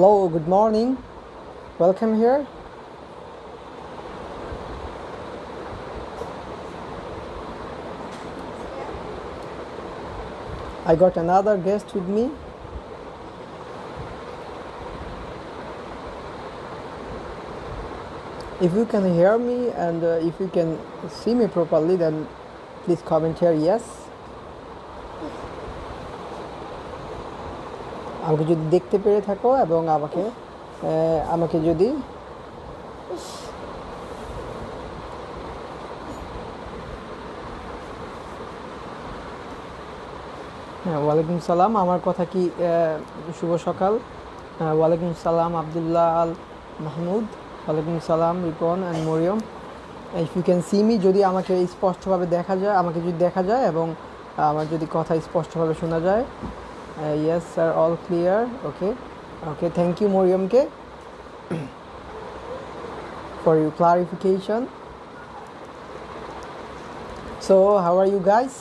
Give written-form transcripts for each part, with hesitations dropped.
Hello, good morning. Welcome here. I got another guest with me. If you can hear me and if you can see me properly, then please comment here yes. আমাকে যদি দেখতে পেরে থাকো এবং আমাকে যদি ওয়ালাইকুম সালাম। আমার কথা কি শুভ সকাল। ওয়ালাইকুম সালাম আব্দুল্লাহ আল মাহমুদ। ওয়ালাইকুম সালাম Ripon and Mariam. If you can see me, যদি আমাকে স্পষ্টভাবে দেখা যায়, আমাকে যদি দেখা যায় এবং আমার যদি কথা স্পষ্টভাবে শোনা যায়। Yes sir, all clear. Okay, thank you মরিয়মকে for your clarification. So how are you guys?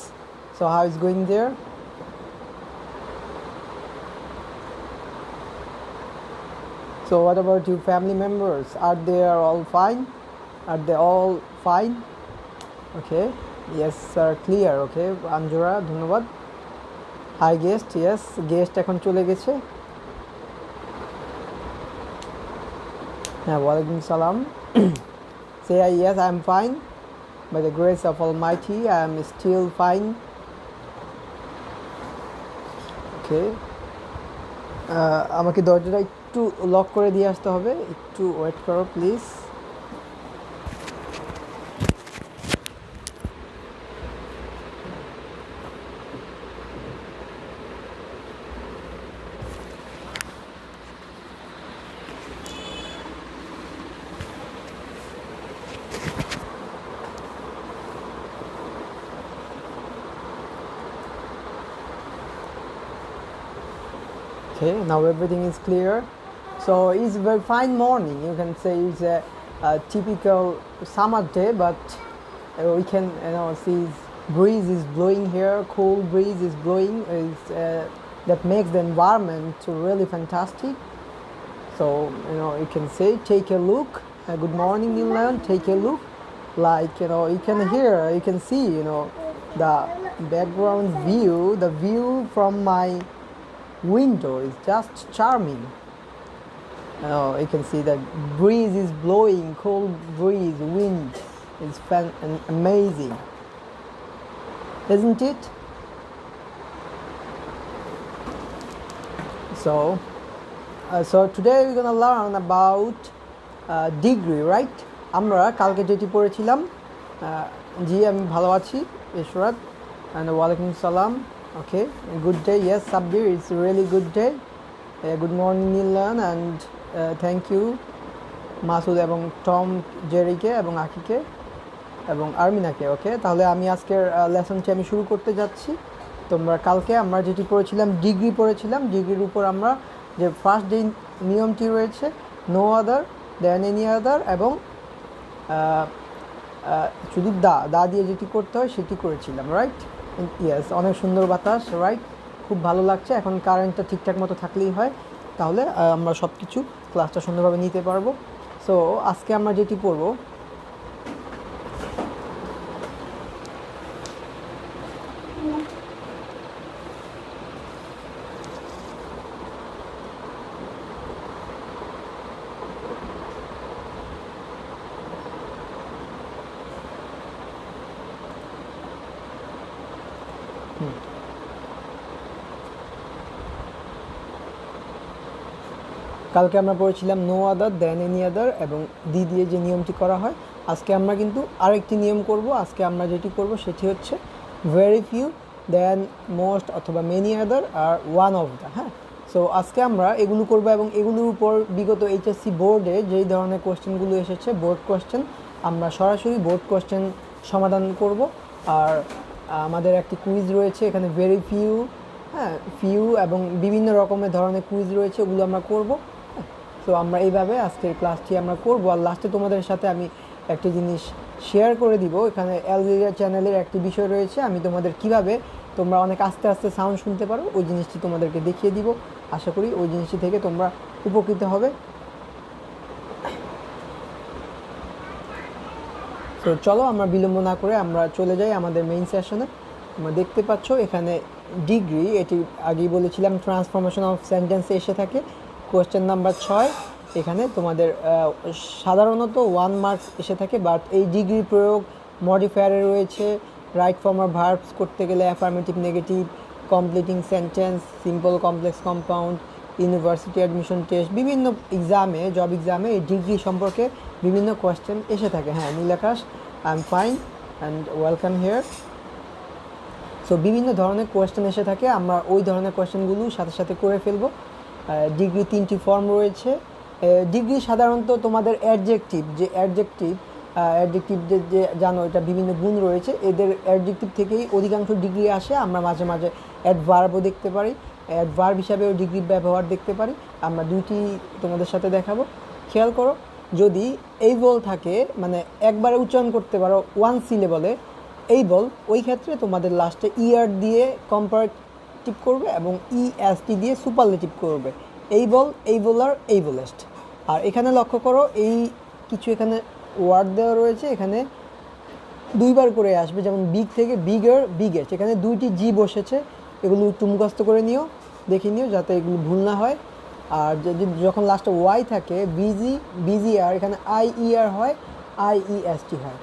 So how is going there? So what about your family members? Are they all fine? Are they all fine? Okay, yes sir, clear. Okay, আঞ্জুরা ধন্যবাদ। High guest, yes guest এখন চলে গেছে। হ্যাঁ, ওয়ালাইকুম সালাম। সে yes I am fine by the grace of almighty, I am still fine. Okay, আমাকে দরজাটা একটু লক করে দিয়ে আসতে হবে, একটু ওয়েট করো please. Okay, now everything is clear. So it's a very fine morning. You can say it's a typical summer day, but we can see breeze is blowing here. Cool breeze is blowing. That makes the environment really fantastic. So you can say take a look. Good morning, Nilan. Take a look. Like you can hear, you can see the background view. The view from my window is just charming. You can see that breeze is blowing, cold breeze, wind is amazing, isn't it? So today we're gonna learn about degree, right? আমরা কালকে যেটি পড়েছিলাম। জি আমি ভালো আছি Ishrat, and ওয়ালাইকুম সালাম। Okay, good day. Yes, Sabir, it's a really good day. Good morning, Nilan, and thank you Masud এবং টম জেরিকে এবং আকিকে এবং আরমিনাকে। ওকে, তাহলে আমি আজকের লেসনটি আমি শুরু করতে যাচ্ছি। তোমরা কালকে আমরা যেটি পড়েছিলাম ডিগ্রি পড়েছিলাম। ডিগ্রির উপর আমরা যে ফার্স্ট যে নিয়মটি রয়েছে no other than any other এবং শুধু দা দিয়ে যেটি করতে হয় সেটি করেছিলাম, রাইট? ইয়েস, অনেক সুন্দর বাতাস, রাইট? খুব ভালো লাগছে। এখন কারেন্টটা ঠিকঠাক মতো থাকলেই হয়, তাহলে আমরা সব কিছু ক্লাসটা সুন্দরভাবে নিতে পারবো। সো আজকে আমরা যেটি পড়বো কালকে আমরা পড়েছিলাম no other than any other এবং দি দিয়ে যে নিয়মটি করা হয়। আজকে আমরা কিন্তু আরেকটি নিয়ম করব। আজকে আমরা যেটি করব সেটি হচ্ছে ভেরি ফিউ দেন মোস্ট অথবা মেনি আদার আর ওয়ান অফ দ্য। হ্যাঁ, সো আজকে আমরা এগুলো করব এবং এগুলোর উপর বিগত এইচএসসি বোর্ডে যেই ধরনের কোয়েশ্চেনগুলো এসেছে বোর্ড কোয়েশ্চেন, আমরা সরাসরি বোর্ড কোয়েশ্চেন সমাধান করব। আর আমাদের একটি কুইজ রয়েছে এখানে, ভেরি ফিউ, ফিউ এবং বিভিন্ন রকমের ধরনের কুইজ রয়েছে, ওগুলো আমরা করব। তো আমরা এইভাবে আজকের ক্লাসটি আমরা করব। আর লাস্টে তোমাদের সাথে আমি একটি জিনিস শেয়ার করে দিব। এখানে অ্যালজেরিয়া চ্যানেলের একটি বিষয় রয়েছে, আমি তোমাদের কিভাবে তোমরা অনেক আস্তে আস্তে সাউন্ড শুনতে পারো ওই জিনিসটি তোমাদেরকে দেখিয়ে দিব। আশা করি ওই জিনিসটি থেকে তোমরা উপকৃত হবে। তো চলো আমরা বিলম্ব না করে আমরা চলে যাই আমাদের মেইন সেশনে। তোমরা দেখতে পাচ্ছ এখানে ডিগ্রি, এটি আগেই বলেছিলাম ট্রান্সফরমেশন অফ সেন্টেন্সে এসে থাকে। কোয়েশ্চেন নাম্বার 6 এখানে তোমাদের সাধারণত 1 মার্কস এসে থাকে, বাট এই ডিগ্রি প্রয়োগ মডিফায়ারে রয়েছে। রাইট ফর্ম অফ ভার্বস করতে গেলে affirmative, negative, completing sentence, simple, complex, compound, university admission test, বিভিন্ন এক্সামে, জব এক্সামে এই ডিগ্রি সম্পর্কে বিভিন্ন কোয়েশ্চেন এসে থাকে। হ্যাঁ, Nilakash, I am fine and welcome here. So বিভিন্ন ধরনের কোয়েশ্চেন এসে থাকে, আমরা ওই ধরনের কোয়েশ্চেনগুলো সাথে সাথে করে ফেলবো। ডিগ্রি 3টি ফর্ম রয়েছে। ডিগ্রি সাধারণত তোমাদের অ্যাডজেক্টিভ যে জানো এটা বিভিন্ন গুণ রয়েছে, এদের অ্যাডজেক্টিভ থেকেই অধিকাংশ ডিগ্রি আসে। আমরা মাঝে মাঝে অ্যাডভার্বও দেখতে পারি, অ্যাডভার্ব হিসাবেও ডিগ্রির ব্যবহার দেখতে পারি। আমরা দুইটি তোমাদের সাথে দেখাবো। খেয়াল করো, যদি এইবল থাকে মানে একবারে উচ্চারণ করতে পারো ওয়ান সিলেবলে এইবল, ওই ক্ষেত্রে তোমাদের লাস্টে ইয়ার দিয়ে কম্পারেটিভ করবে এবং ইএসটি দিয়ে সুপারলেটিভ করবে। এইবলার, এইবলেস্ট। আর এখানে লক্ষ্য করো, এই কিছু এখানে ওয়ার্ড দেওয়া রয়েছে, এখানে দুইবার করে আসবে, যেমন বিগ থেকে বিগার, বিগেস্ট। এখানে দুইটি জি বসেছে, এগুলো একটু মুখস্থ করে নিও, দেখে নিও যাতে এগুলো ভুল না হয়। আর যদি যখন লাস্টে ওয়াই থাকে, বিজিআর, এখানে আইইআর হয়, আইইএসটি হয়।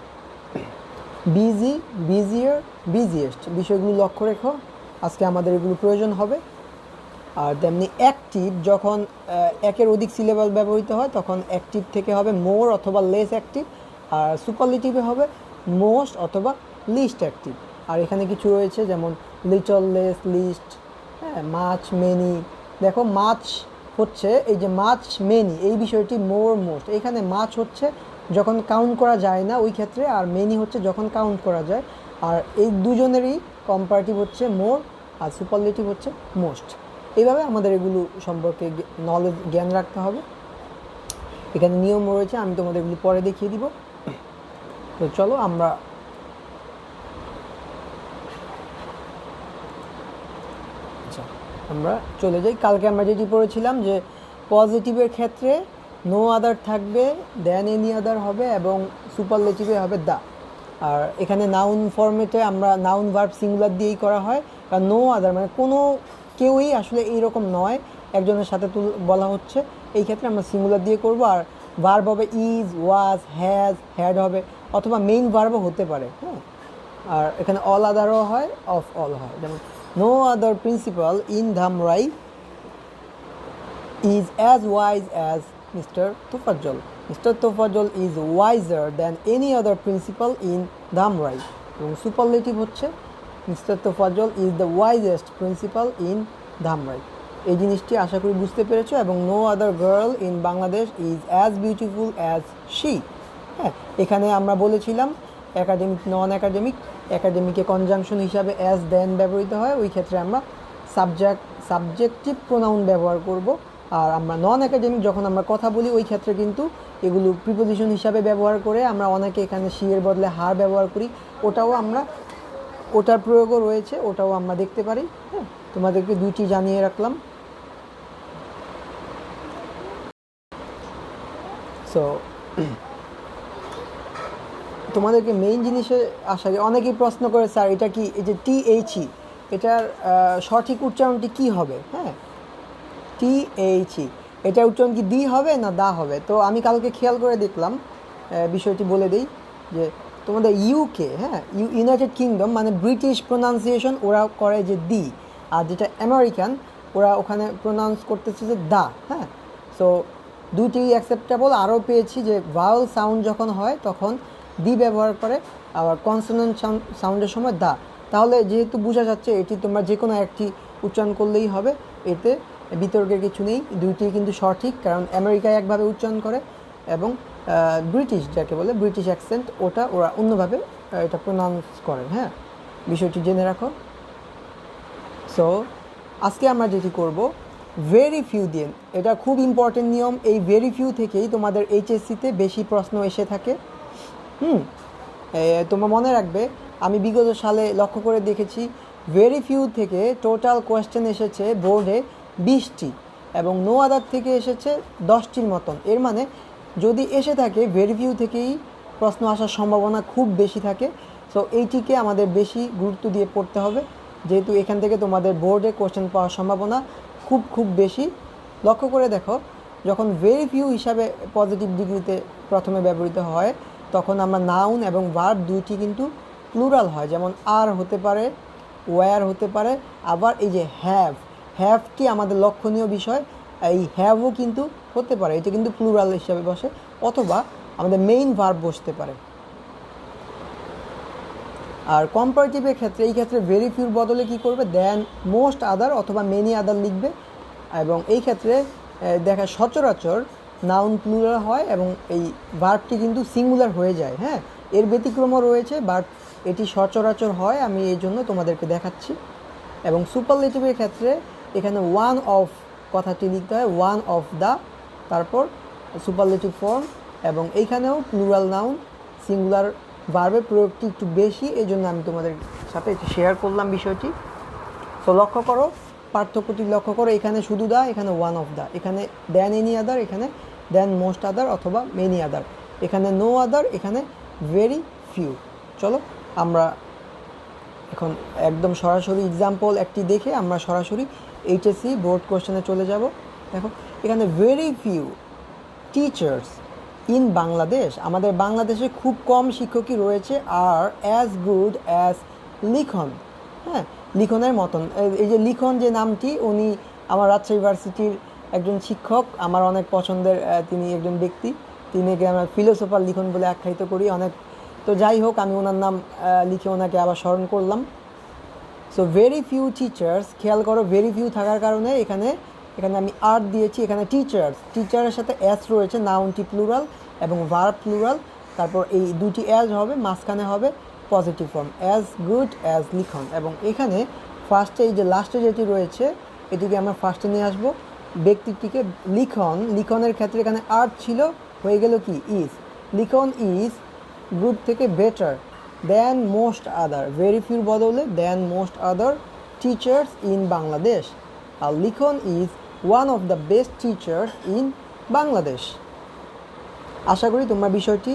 বিজি, বিজিয়ার, বিজিয়েস্ট, বিষয়গুলো লক্ষ্য রেখো, আজকে আমাদের এগুলো প্রয়োজন হবে। আর তেমনি অ্যাক্টিভ, যখন একের অধিক সিলেবাল ব্যবহৃত হয় তখন অ্যাক্টিভ থেকে হবে মোর অথবা লেস অ্যাক্টিভ, আর সুপারলেটিভে হবে মোস্ট অথবা লিস্ট অ্যাক্টিভ। আর এখানে কিছু রয়েছে যেমন লিটল, লেস, লিস্ট, হ্যাঁ, মাচ, মেনি। দেখো মাচ হচ্ছে এই যে মাচ, মেনি, এই বিষয়টি মোর, মোস্ট। এখানে মাচ হচ্ছে যখন কাউন্ট করা যায় না ওই ক্ষেত্রে, আর মেনি হচ্ছে যখন কাউন্ট করা যায়। আর এই দুজনেরই কম্পারেটিভ হচ্ছে মোর আর সুপারলেটিভ হচ্ছে মোস্ট। এইভাবে আমাদের এগুলো সম্পর্কে নলেজ, জ্ঞান রাখতে হবে। এখানে নিয়ম রয়েছে, আমি তোমাদের এগুলো পরে দেখিয়ে দিব। তো চলো আমরা চলে যাই। কালকে আমরা যেটি পড়েছিলাম যে পজিটিভের ক্ষেত্রে নো আদার থাকবে, দেন এনি আদার হবে, এবং সুপারলেটিভে হবে দা। আর এখানে নাউন ফর্মেটে আমরা নাউন ভার্ব সিঙ্গুলার দিয়েই করা হয়, কারণ নো আদার মানে কোনো কেউই আসলে এইরকম নয়, একজনের সাথে বলা হচ্ছে, এই ক্ষেত্রে আমরা সিঙ্গুলার দিয়ে করব। আর ভার্ব হবে ইজ, ওয়াজ, হ্যাজ, হ্যাড হবে, অথবা মেইন ভার্বও হতে পারে। হ্যাঁ, আর এখানে অল আদারও হয়, অফ অল হয়। যেমন no other principal in Dhamrai is as wise as Mr. Tofazzal. Mr. Tofazzal is wiser than any other principal in Dhamrai. এবং সুপারলেটিভ হচ্ছে Mr. Tofazzal is the wisest principal in Dhamrai. এই জিনিসটি আশা করি বুঝতে পেরেছো। এবং no other girl in Bangladesh is as beautiful as she. হ্যাঁ, এখানে আমরা বলেছিলাম একাডেমিক, নন একাডেমিক। একাডেমিকে কনজাংশন হিসাবে অ্যাজ, দেন ব্যবহৃত হয়, ওই ক্ষেত্রে আমরা সাবজেক্টিভ প্রোনাউন ব্যবহার করব। আর আমরা নন একাডেমিক যখন আমরা কথা বলি ওই ক্ষেত্রে কিন্তু এগুলো প্রিপোজিশন হিসাবে ব্যবহার করে আমরা অনেকে এখানে শি এর বদলে হার ব্যবহার করি, ওটার প্রয়োগও রয়েছে, ওটাও আমরা দেখতে পারি। হ্যাঁ, তোমাদেরকে দুইটি জানিয়ে রাখলাম। সো তোমাদেরকে মেইন জিনিসে আসা যায়। অনেকেই প্রশ্ন করে, স্যার এটা কি, এই যে THE, এটার সঠিক উচ্চারণটি কি হবে? হ্যাঁ, THE, এটার উচ্চারণ কি দি হবে না দা হবে? তো আমি কালকে খেয়াল করে দেখলাম, বিষয়টি বলে দিই যে তোমাদের ইউকে, হ্যাঁ, ইউনাইটেড কিংডম মানে ব্রিটিশ প্রোনাউন্সিয়েশন ওরা করে যে দি, আর যেটা আমেরিকান ওরা ওখানে প্রোনাউন্স করতেছে যে দা। হ্যাঁ, সো দুটি অ্যাকসেপ্টেবল। আরও পেয়েছি যে ভাওয়েল সাউন্ড যখন হয় তখন দি ব্যবহার করে, আবার কনসোনেন্ট সাউন্ডের সময় দা। তাহলে যেহেতু বোঝা যাচ্ছে এটি তোমরা যে কোনো একটি উচ্চারণ করলেই হবে, এতে বিতর্কের কিছু নেই। দুইটি কিন্তু সঠিক, কারণ আমেরিকায় একভাবে উচ্চারণ করে এবং ব্রিটিশ যাকে বলে ব্রিটিশ অ্যাকসেন্ট, ওরা অন্যভাবে এটা প্রোনাউন্স করেন। হ্যাঁ, বিষয়টি জেনে রাখো। সো আজকে আমরা যেটি করব ভেরি ফিউ দিয়ে, এটা খুব ইম্পর্টেন্ট নিয়ম। এই ভেরি ফিউ থেকেই তোমাদের এইচএসসিতে বেশি প্রশ্ন এসে থাকে। তোমরা মনে রাখবে, আমি বিগত সালে লক্ষ্য করে দেখেছি ভেরি ফিউ থেকে টোটাল কোয়েশ্চেন এসেছে বোর্ডে 20টি। এবং নো আদার থেকে এসেছে 10টির মতন। এর মানে যদি এসে থাকে ভেরি ফিউ থেকেই প্রশ্ন আসার সম্ভাবনা খুব বেশি থাকে। সো এইটিকে আমাদের বেশি গুরুত্ব দিয়ে পড়তে হবে, যেহেতু এখান থেকে তোমাদের বোর্ডে কোশ্চেন পাওয়ার সম্ভাবনা খুব বেশি। লক্ষ্য করে দেখো, যখন ভেরি ফিউ হিসাবে পজিটিভ ডিগ্রিতে প্রথমে ব্যবহৃত হয় তখন আমরা নাউন এবং ভার্ব দুইটি কিন্তু প্লুরাল হয়, যেমন আর হতে পারে, ওয়্যার হতে পারে, আবার এই যে হ্যাভটি আমাদের লক্ষণীয় বিষয়, এই হ্যাভও কিন্তু হতে পারে, এটা কিন্তু প্লুরাল হিসাবে বসে, অথবা আমাদের মেইন ভার্ব বসতে পারে। আর কম্পারেটিভের ক্ষেত্রে এই ক্ষেত্রে ভেরি ফিউর বদলে কি করবে, দেন মোস্ট আদার অথবা মেনি আদার লিখবে। এবং এই ক্ষেত্রে দেখা সচরাচর নাউন প্লুরাল হয় এবং এই ভার্বটি কিন্তু সিঙ্গুলার হয়ে যায়। হ্যাঁ, এর ব্যতিক্রমও রয়েছে, বাট এটি সচরাচর হয়, আমি এই জন্য তোমাদেরকে দেখাচ্ছি। এবং সুপারলেটিভের ক্ষেত্রে এখানে ওয়ান অফ কথাটি লিখতে হয়, ওয়ান অফ দ্য, তারপর সুপারলেটিভ ফর্ম। এবং এইখানেও প্লুরাল নাউন সিঙ্গুলার ভার্বের প্রয়োগটি একটু বেশি, এই জন্য আমি তোমাদের সাথে শেয়ার করলাম বিষয়টি। তো লক্ষ্য করো, পার্থক্যটি লক্ষ্য করো, এখানে শুধু দা, এখানে ওয়ান অফ দা, এখানে দেন এনি আদার, এখানে দেন মোস্ট আদার অথবা মেনি আদার, এখানে নো আদার, এখানে ভেরি ফিউ। চলো আমরা এখন একদম সরাসরি এক্সাম্পল একটি দেখে আমরা সরাসরি এইচএসসি বোর্ড কোশ্চেনে চলে যাব। দেখো এখানে very few teachers in Bangladesh, আমাদের বাংলাদেশে খুব কম শিক্ষকই রয়েছে আর অ্যাজ গুড অ্যাজ লিখন। হ্যাঁ, লিখনের মতন, এই যে লিখন যে নামটি, উনি আমার রাজশাহী ইউনিভার্সিটির একজন শিক্ষক, আমার অনেক পছন্দের তিনি একজন ব্যক্তি, তিনিকে আমরা ফিলোসোফার লিখন বলে আখ্যায়িত করি অনেক। তো যাই হোক, আমি ওনার নাম লিখে ওনাকে আবার স্মরণ করলাম। সো ভেরি ফিউ টিচার্স, খেয়াল করো ভেরি ফিউ থাকার কারণে এখানে আমি আর দিয়েছি, এখানে টিচারের সাথে এস রয়েছে, নাউনটি প্লুরাল এবং ভার্ব প্লুরাল, তারপর এই দুটি অ্যাজ হবে, মাঝখানে হবে positive form as good as লিখন। এবং এখানে ফার্স্টে এই যে লাস্টে যেটি রয়েছে এটিকে আমরা ফার্স্টে নিয়ে আসবো, ব্যক্তিটিকে লিখনের ক্ষেত্রে এখানে আর ছিল, হয়ে গেল কি ইজ, লিখন ইজ গুড থেকে better than most other, very fewer বদলে than most other teachers in Bangladesh. আর Likhon is one of the best teachers in Bangladesh. আশা করি তোমরা বিষয়টি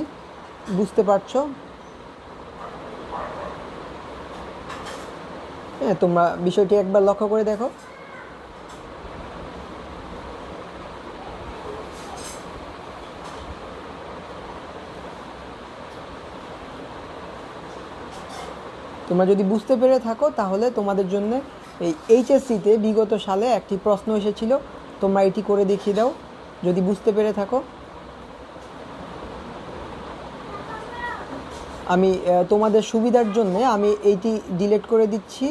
বুঝতে পারছো। হ্যাঁ, তোমরা বিষয়টি একবার লক্ষ্য করে দেখো। তোমরা যদি বুঝতে পেরে থাকো তাহলে তোমাদের জন্য এই এইচএসসিতে বিগত সালে একটি প্রশ্ন এসেছিল, তোমরা এটি করে দেখিয়ে দাও যদি বুঝতে পেরে থাকো। আমি তোমাদের সুবিধার জন্য আমি এইটি ডিলিট করে দিচ্ছি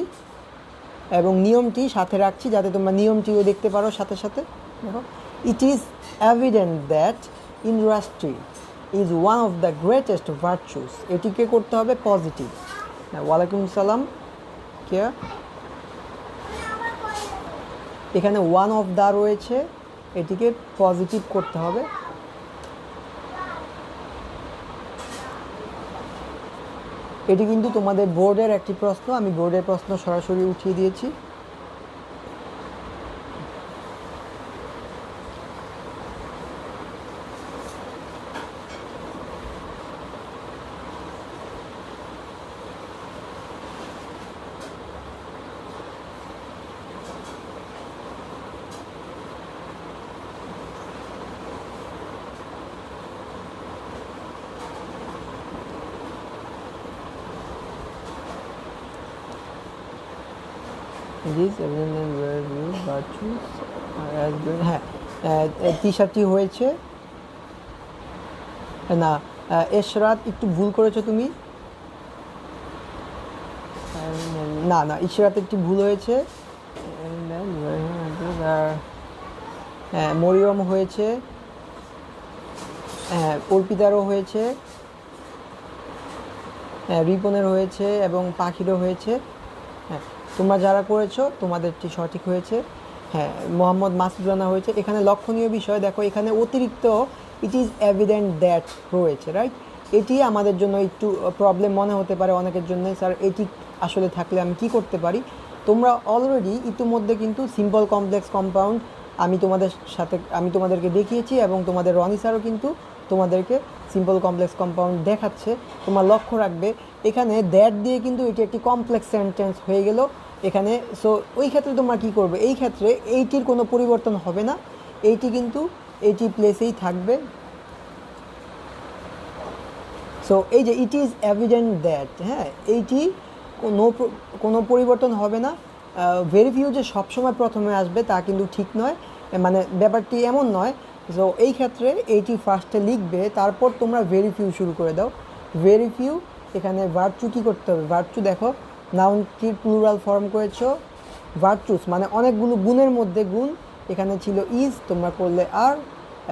এবং নিয়মটি সাথে রাখছি যাতে তোমরা নিয়মটিও দেখতে পারো সাথে সাথে। দেখো, it is evident that industry is one of the greatest virtues, এটিকে করতে হবে পজিটিভ। ওয়ালাইকুম সালাম, কে এখানে ওয়ান অফ দ্য রয়েছে, এটিকে পজিটিভ করতে হবে। এটি কিন্তু তোমাদের বোর্ডের একটি প্রশ্ন, আমি বোর্ডের প্রশ্ন সরাসরি উঠিয়ে দিয়েছি। হ্যাঁ, টি শার্টটি হয়েছে না, এশরাত একটু ভুল করেছো তুমি, না ইশরাত একটি ভুল হয়েছে। হ্যাঁ, মরিয়ম হয়েছে, হ্যাঁ অর্পিতারও হয়েছে, হ্যাঁ রিপনের হয়েছে এবং পাখিরও হয়েছে। হ্যাঁ, তোমরা যারা করেছো তোমাদেরটি সঠিক হয়েছে। হ্যাঁ, মোহাম্মদ মাসুদ রানা হয়েছে। এখানে লক্ষণীয় বিষয় দেখো, এখানে অতিরিক্ত ইট ইজ এভিডেন্ট দ্যাট রয়েছে, রাইট। এটি আমাদের জন্য একটু প্রবলেম মনে হতে পারে অনেকের জন্য, স্যার এটি আসলে থাকলে আমি কি করতে পারি। তোমরা অলরেডি ইতিমধ্যে কিন্তু সিম্পল কমপ্লেক্স কম্পাউন্ড আমি তোমাদেরকে দেখিয়েছি এবং তোমাদের রনি স্যারও কিন্তু তোমাদেরকে সিম্পল কমপ্লেক্স কম্পাউন্ড দেখাচ্ছে। তোমার লক্ষ্য রাখবে এখানে দ্যাট দিয়ে কিন্তু এটি একটি কমপ্লেক্স সেন্টেন্স হয়ে গেল এখানে। সো ওই ক্ষেত্রে তোমরা কী করবে, এই ক্ষেত্রে এইটির কোনো পরিবর্তন হবে না, এইটি কিন্তু এইটি প্লেসেই থাকবে। সো এই যে ইট ইজ এভিডেন্ট দ্যাট, হ্যাঁ, এইটি কোনো পরিবর্তন হবে না। ভেরি ফিউ যে সবসময় প্রথমে আসবে তা কিন্তু ঠিক নয়, মানে ব্যাপারটি এমন নয়। সো এই ক্ষেত্রে এইটি ফার্স্টে লিখবে, তারপর তোমরা ভেরি ফিউ শুরু করে দাও। ভেরি ফিউ এখানে ভার্চু কী করতে হবে, ভার্চু দেখো নাউনটির প্লুরাল ফর্ম করেছো ভার্চুস, মানে অনেকগুলো গুণের মধ্যে গুণ, এখানে ছিল ইজ, তোমরা করলে আর,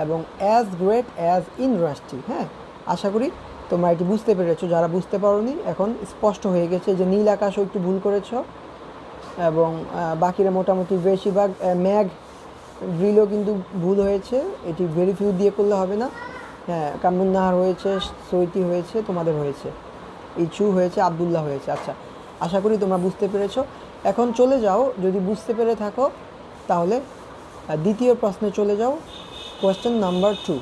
এবং অ্যাজ গ্রেট অ্যাজ ইন্ডাস্ট্রি। হ্যাঁ, আশা করি তোমরা এটি বুঝতে পেরেছো। যারা বুঝতে পারোনি এখন স্পষ্ট হয়ে গেছে। যে নীল আকাশও একটু ভুল করেছো এবং বাকিরা মোটামুটি বেশিরভাগ ম্যাগ ড্রিলও কিন্তু ভুল হয়েছে, এটি ভেরি ফিউ দিয়ে করলে হবে না। হ্যাঁ, কামরুন্নাহার হয়েছে, সৈতি হয়েছে, তোমাদের হয়েছে, ইচু হয়েছে, আবদুল্লাহ হয়েছে। আচ্ছা, আশা করি তোমরা বুঝতে পেরেছো। এখন চলে যাও, যদি বুঝতে পেরে থাকো তাহলে দ্বিতীয় প্রশ্নে চলে যাও। Question number 2,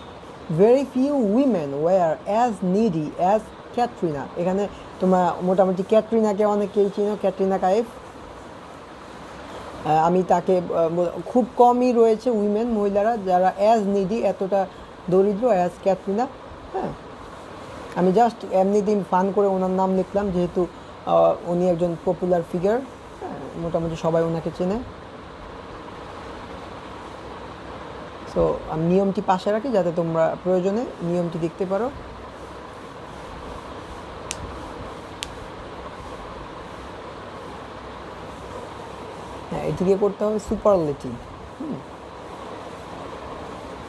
very few women were as needy as Katrina. এখানে তোমরা মোটামুটি ক্যাটরিনাকে অনেকেই চিনো, ক্যাটরিনা কাইফ। আমি তাকে খুব কমই রয়েছে উইমেন, মহিলারা যারা অ্যাজ নিডি, এতটা দরিদ্র অ্যাজ ক্যাটরিনা। হ্যাঁ, আমি জাস্ট এমনিতেই ফান করে ওনার নাম লিখলাম, যেহেতু উনি একজন পপুলার ফিগার, মোটামুটি সবাই ওনাকে চেনে। সো আমি নিয়মটি পাশে রাখি যাতে তোমরা প্রয়োজনে নিয়মটি দেখতে পারো। হ্যাঁ, এটিকে করতে হবে superlative.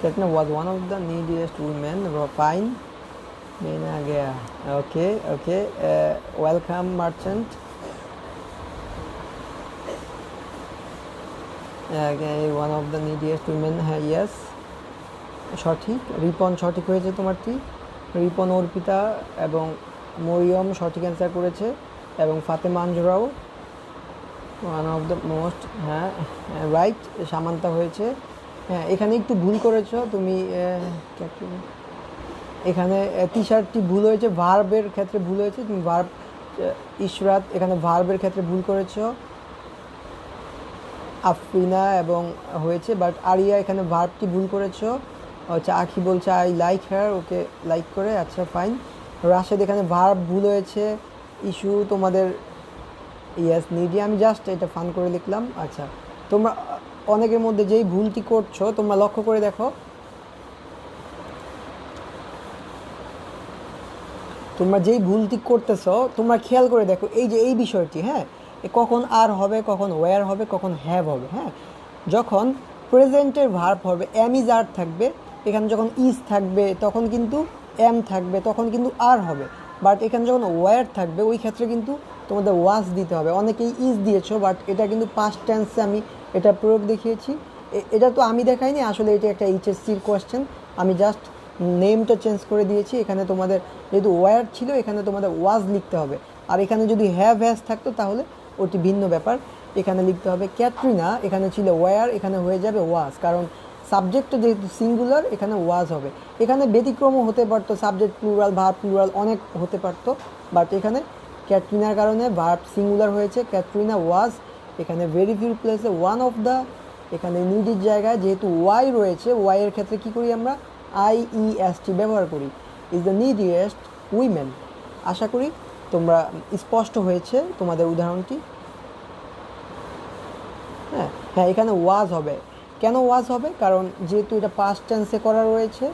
Katna was one of the neediest women. Fine. Okay. Welcome, merchant. One of the neediest women. Yes. সঠিক। রিপন সঠিক হয়েছে তোমারটি। রিপন, অর্পিতা এবং মরিয়ম সঠিক অ্যান্সার করেছে, এবং ফাতেমা আঞ্জুরাও ওয়ান অফ দ্য মোস্ট। হ্যাঁ, রাইট। সামান্তা হয়েছে। হ্যাঁ, এখানে একটু ভুল করেছো তুমি, এখানে টি শার্টটি ভুল হয়েছে, ভার্বের ক্ষেত্রে ভুল হয়েছে, তুমি ভার্ব। ইশরাত এখানে ভার্বের ক্ষেত্রে ভুল করেছো। আফরিনা এবং হয়েছে, বাট আরিয়া এখানে ভার্বটি ভুল করেছো। হচ্ছে আখি বলছে I like her, okay like করে, আচ্ছা ফাইন। রাশেদ এখানে ভার্ব ভুল হয়েছে। ইস্যু তোমাদের ইয়েস নিডি, আমি জাস্ট এটা ফান করে লিখলাম। আচ্ছা, তোমরা অনেকের মধ্যে যেই ভুলটি করছো তোমরা লক্ষ্য করে দেখো, তোমরা যেই ভুলটি করতেছো তোমরা খেয়াল করে দেখো, এই যে এই বিষয়টি, হ্যাঁ, কখন আর হবে, কখন ওয়্যার হবে, কখন হ্যাভ হবে। হ্যাঁ, যখন প্রেজেন্টের ভার্ব হবে এম ইজ আর থাকবে, এখানে যখন ইজ থাকবে তখন কিন্তু এম থাকবে, তখন কিন্তু আর হবে। বাট এখানে যখন ওয়্যার থাকবে ওই ক্ষেত্রে কিন্তু তোমাদের ওয়াজ দিতে হবে। অনেকেই ইজ দিয়েছো, বাট এটা কিন্তু পাস্ট টেন্সে আমি এটা প্রয়োগ দেখিয়েছি। এটা তো আমি দেখাইনি, আসলে এটা একটা এইচএসসির কোয়েশ্চেন, আমি জাস্ট নেমটা চেঞ্জ করে দিয়েছি। এখানে তোমাদের যেহেতু ওয়্যার ছিল, এখানে তোমাদের ওয়াজ লিখতে হবে। আর এখানে যদি হ্যাভ হ্যাজ থাকতো তাহলে ওটি ভিন্ন ব্যাপার। এখানে লিখতে হবে ক্যাটরিনা, এখানে ছিল ওয়্যার, এখানে হয়ে যাবে ওয়াজ, কারণ সাবজেক্টটা যেহেতু সিঙ্গুলার এখানে ওয়াজ হবে। এখানে ব্যতিক্রমও হতে পারতো, সাবজেক্ট প্লুরাল, ভার্ব প্লুরাল অনেক হতে পারতো, বাট এখানে ক্যাটরিনার কারণে ভার্ব সিঙ্গুলার হয়েছে, ক্যাটরিনা ওয়াজ। এখানে ভেরি ফিউ প্লেসে ওয়ান অফ দ্য, এখানে নিডির জায়গায় যেহেতু ওয়াই রয়েছে, ওয়াইয়ের ক্ষেত্রে কী করি আমরা, IEST ব্যবহার করি, ইজ দ্য নিডিয়েস্ট উইমেন। আশা করি তোমরা স্পষ্ট হয়েছে তোমাদের উদাহরণটি। হ্যাঁ, এখানে ওয়াজ হবে। কেন ওয়াজ হবে, কারণ যেহেতু এটা পাস্ট টেন্সে করা রয়েছে,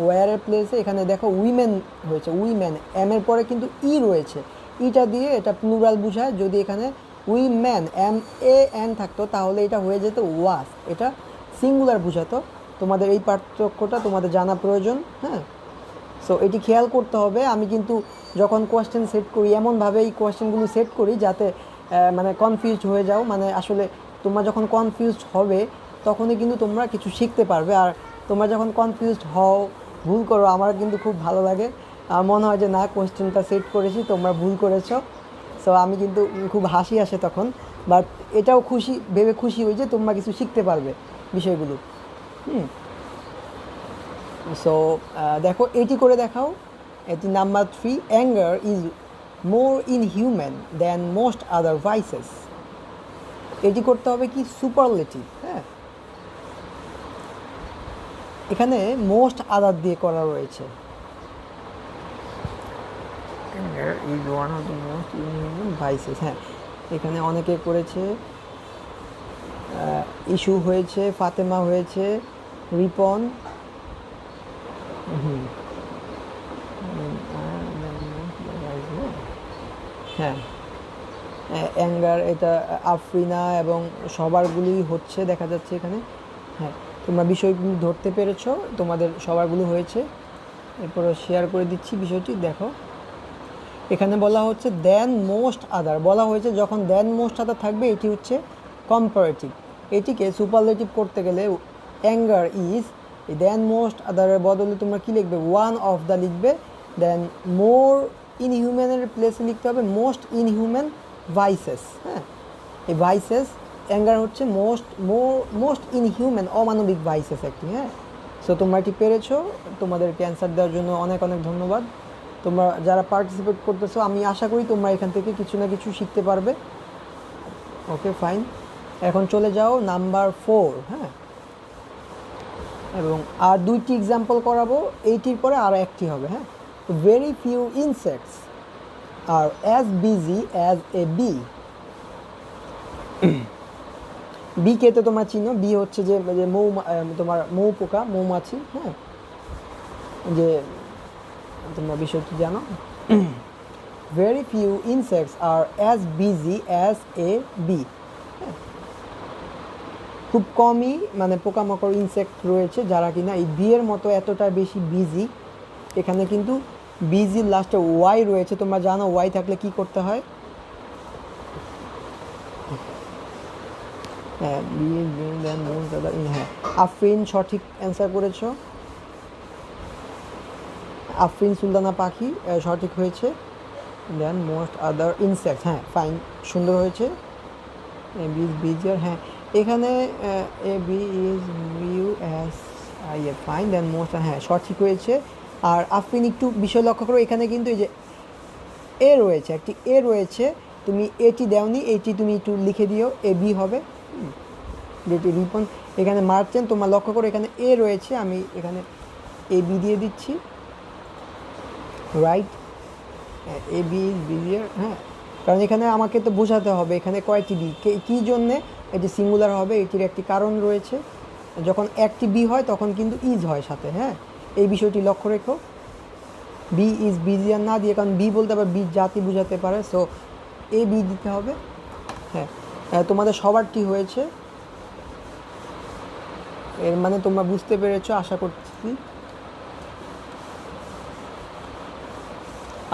ওয়ারের প্লেসে এখানে দেখো উইমেন হয়েছে, উইমেন, এম এর পরে কিন্তু ই রয়েছে, ইটা দিয়ে এটা প্লুরাল বোঝায়। যদি এখানে উইমেন MAN থাকতো তাহলে এটা হয়ে যেত ওয়াজ, এটা সিঙ্গুলার বোঝাতো। তোমাদের এই পার্থক্যটা তোমাদের জানা প্রয়োজন। হ্যাঁ, সো এটি খেয়াল করতে হবে। আমি কিন্তু যখন কোয়েশ্চেন সেট করি এমনভাবে এই কোয়েশ্চেনগুলো সেট করি যাতে মানে কনফিউজড হয়ে যাও, মানে আসলে তোমরা যখন কনফিউজড হবে তখনই কিন্তু তোমরা কিছু শিখতে পারবে। আর তোমরা যখন কনফিউজড হও, ভুল করো, আমার কিন্তু খুব ভালো লাগে, মনে হয় যে না কোয়েশ্চেনটা সেট করেছি, তোমরা ভুল করেছো। সো আমি কিন্তু খুব হাসি আসে তখন, বাট এটাও ভেবে খুশি হই যে তোমরা কিছু শিখতে পারবে। বিষয়গুলো। সো দেখো এটি করে দেখাও। এটি number 3, anger is more inhuman than most other versus. এটি করতে হবে কি সুপারলেটিভ। হ্যাঁ, এখানে মোস্ট আদার দিয়ে করা রয়েছে। Anger is one of the most inhuman versus. হ্যাঁ, এখানে অনেকে করেছে, ইস্যু হয়েছে, ফাতেমা হয়েছে, রিপন। হ্যাঁ, অ্যাঙ্গার এটা আফরিনা এবং সবারগুলি হচ্ছে দেখা যাচ্ছে এখানে। হ্যাঁ, তোমরা বিষয়গুলি ধরতে পেরেছো, তোমাদের সবারগুলো হয়েছে। এরপর শেয়ার করে দিচ্ছি বিষয়টি। দেখো এখানে বলা হচ্ছে দেন মোস্ট আদার, বলা হয়েছে যখন দেন মোস্ট আদার থাকবে এটি হচ্ছে কম্পারেটিভ। এটিকে সুপারলেটিভ করতে গেলে অ্যাঙ্গার ইজ, দেন মোস্ট আদারের বদলে তোমরা কী লিখবে, ওয়ান অফ দ্য লিখবে। দেন মোর ইনহিউম্যানের প্লেসে লিখতে হবে মোস্ট ইনহিউম্যান ভাইসেস। হ্যাঁ, এই ভাইসেস, অ্যাঙ্গার হচ্ছে মোস্ট ইনহিউম্যান, অমানবিক ভাইসেস একটি। হ্যাঁ, সো তোমরা এটি পেরেছো। তোমাদেরকে অ্যান্সার দেওয়ার জন্য অনেক অনেক ধন্যবাদ। তোমরা যারা পার্টিসিপেট করতেছো, আমি আশা করি তোমরা এখান থেকে কিছু না কিছু শিখতে পারবে। ওকে, ফাইন। এখন চলে যাও নাম্বার 4। হ্যাঁ, এবং আর 2টি এক্সাম্পল করাবো, এইটির পরে আর একটি হবে। হ্যাঁ, very few insects are as busy as a bee. বিকে তো তোমরা চিনো, বি হচ্ছে যে তোমার মৌ পোকা, মৌমাছি। হ্যাঁ, যে তোমরা বিষয়টি জানো। Very few insects are as busy as a bee. খুব কমই মানে পোকামাকড় ইনসেক্ট রয়েছে যারা কিনা এই বিয়ের মতো এতটা বেশি বিজি। এখানে কিন্তু বিজির লাস্টে ওয়াই রয়েছে, তোমরা জানো ওয়াই থাকলে কি করতে হয়। হ্যাঁ, হ্যাঁ, আফরিন সঠিক অ্যান্সার করেছো। আফরিন সুলতানা পাখি সঠিক হয়েছে। দেন মোস্ট আদার ইনসেক্টস, হ্যাঁ ফাইন, সুন্দর হয়েছে। A bee is busier. হ্যাঁ, এখানে a bee is U S I A, fine. Then most, হ্যাঁ সঠিক হয়েছে। আর আফরিন একটু বিষয় লক্ষ্য করো, এখানে কিন্তু এই যে এ রয়েছে, একটি এ রয়েছে, তুমি এটি দেওনি, এটি তুমি একটু লিখে দিও, এ বি হবে। যেটি রিপন এখানে মারছেন, তোমরা লক্ষ্য করো এখানে এ রয়েছে, আমি এখানে এ বি দিয়ে দিচ্ছি। Right, a bee is busier. হ্যাঁ, কারণ এখানে আমাকে তো বোঝাতে হবে এখানে কয়টি বি, কী জন্যে এটি সিঙ্গুলার হবে, এটির একটি কারণ রয়েছে। যখন একটি বি হয় তখন কিন্তু ইজ হয় সাথে। হ্যাঁ, এই বিষয়টি লক্ষ্য রেখো। বি ইজ বিজিয়ার না দিয়ে, কারণ বি বলতে আবার বি জাতি বোঝাতে পারে, সো এ বি দিতে হবে। হ্যাঁ, তোমাদের সবারটি হয়েছে, এর মানে তোমরা বুঝতে পেরেছো আশা করছি।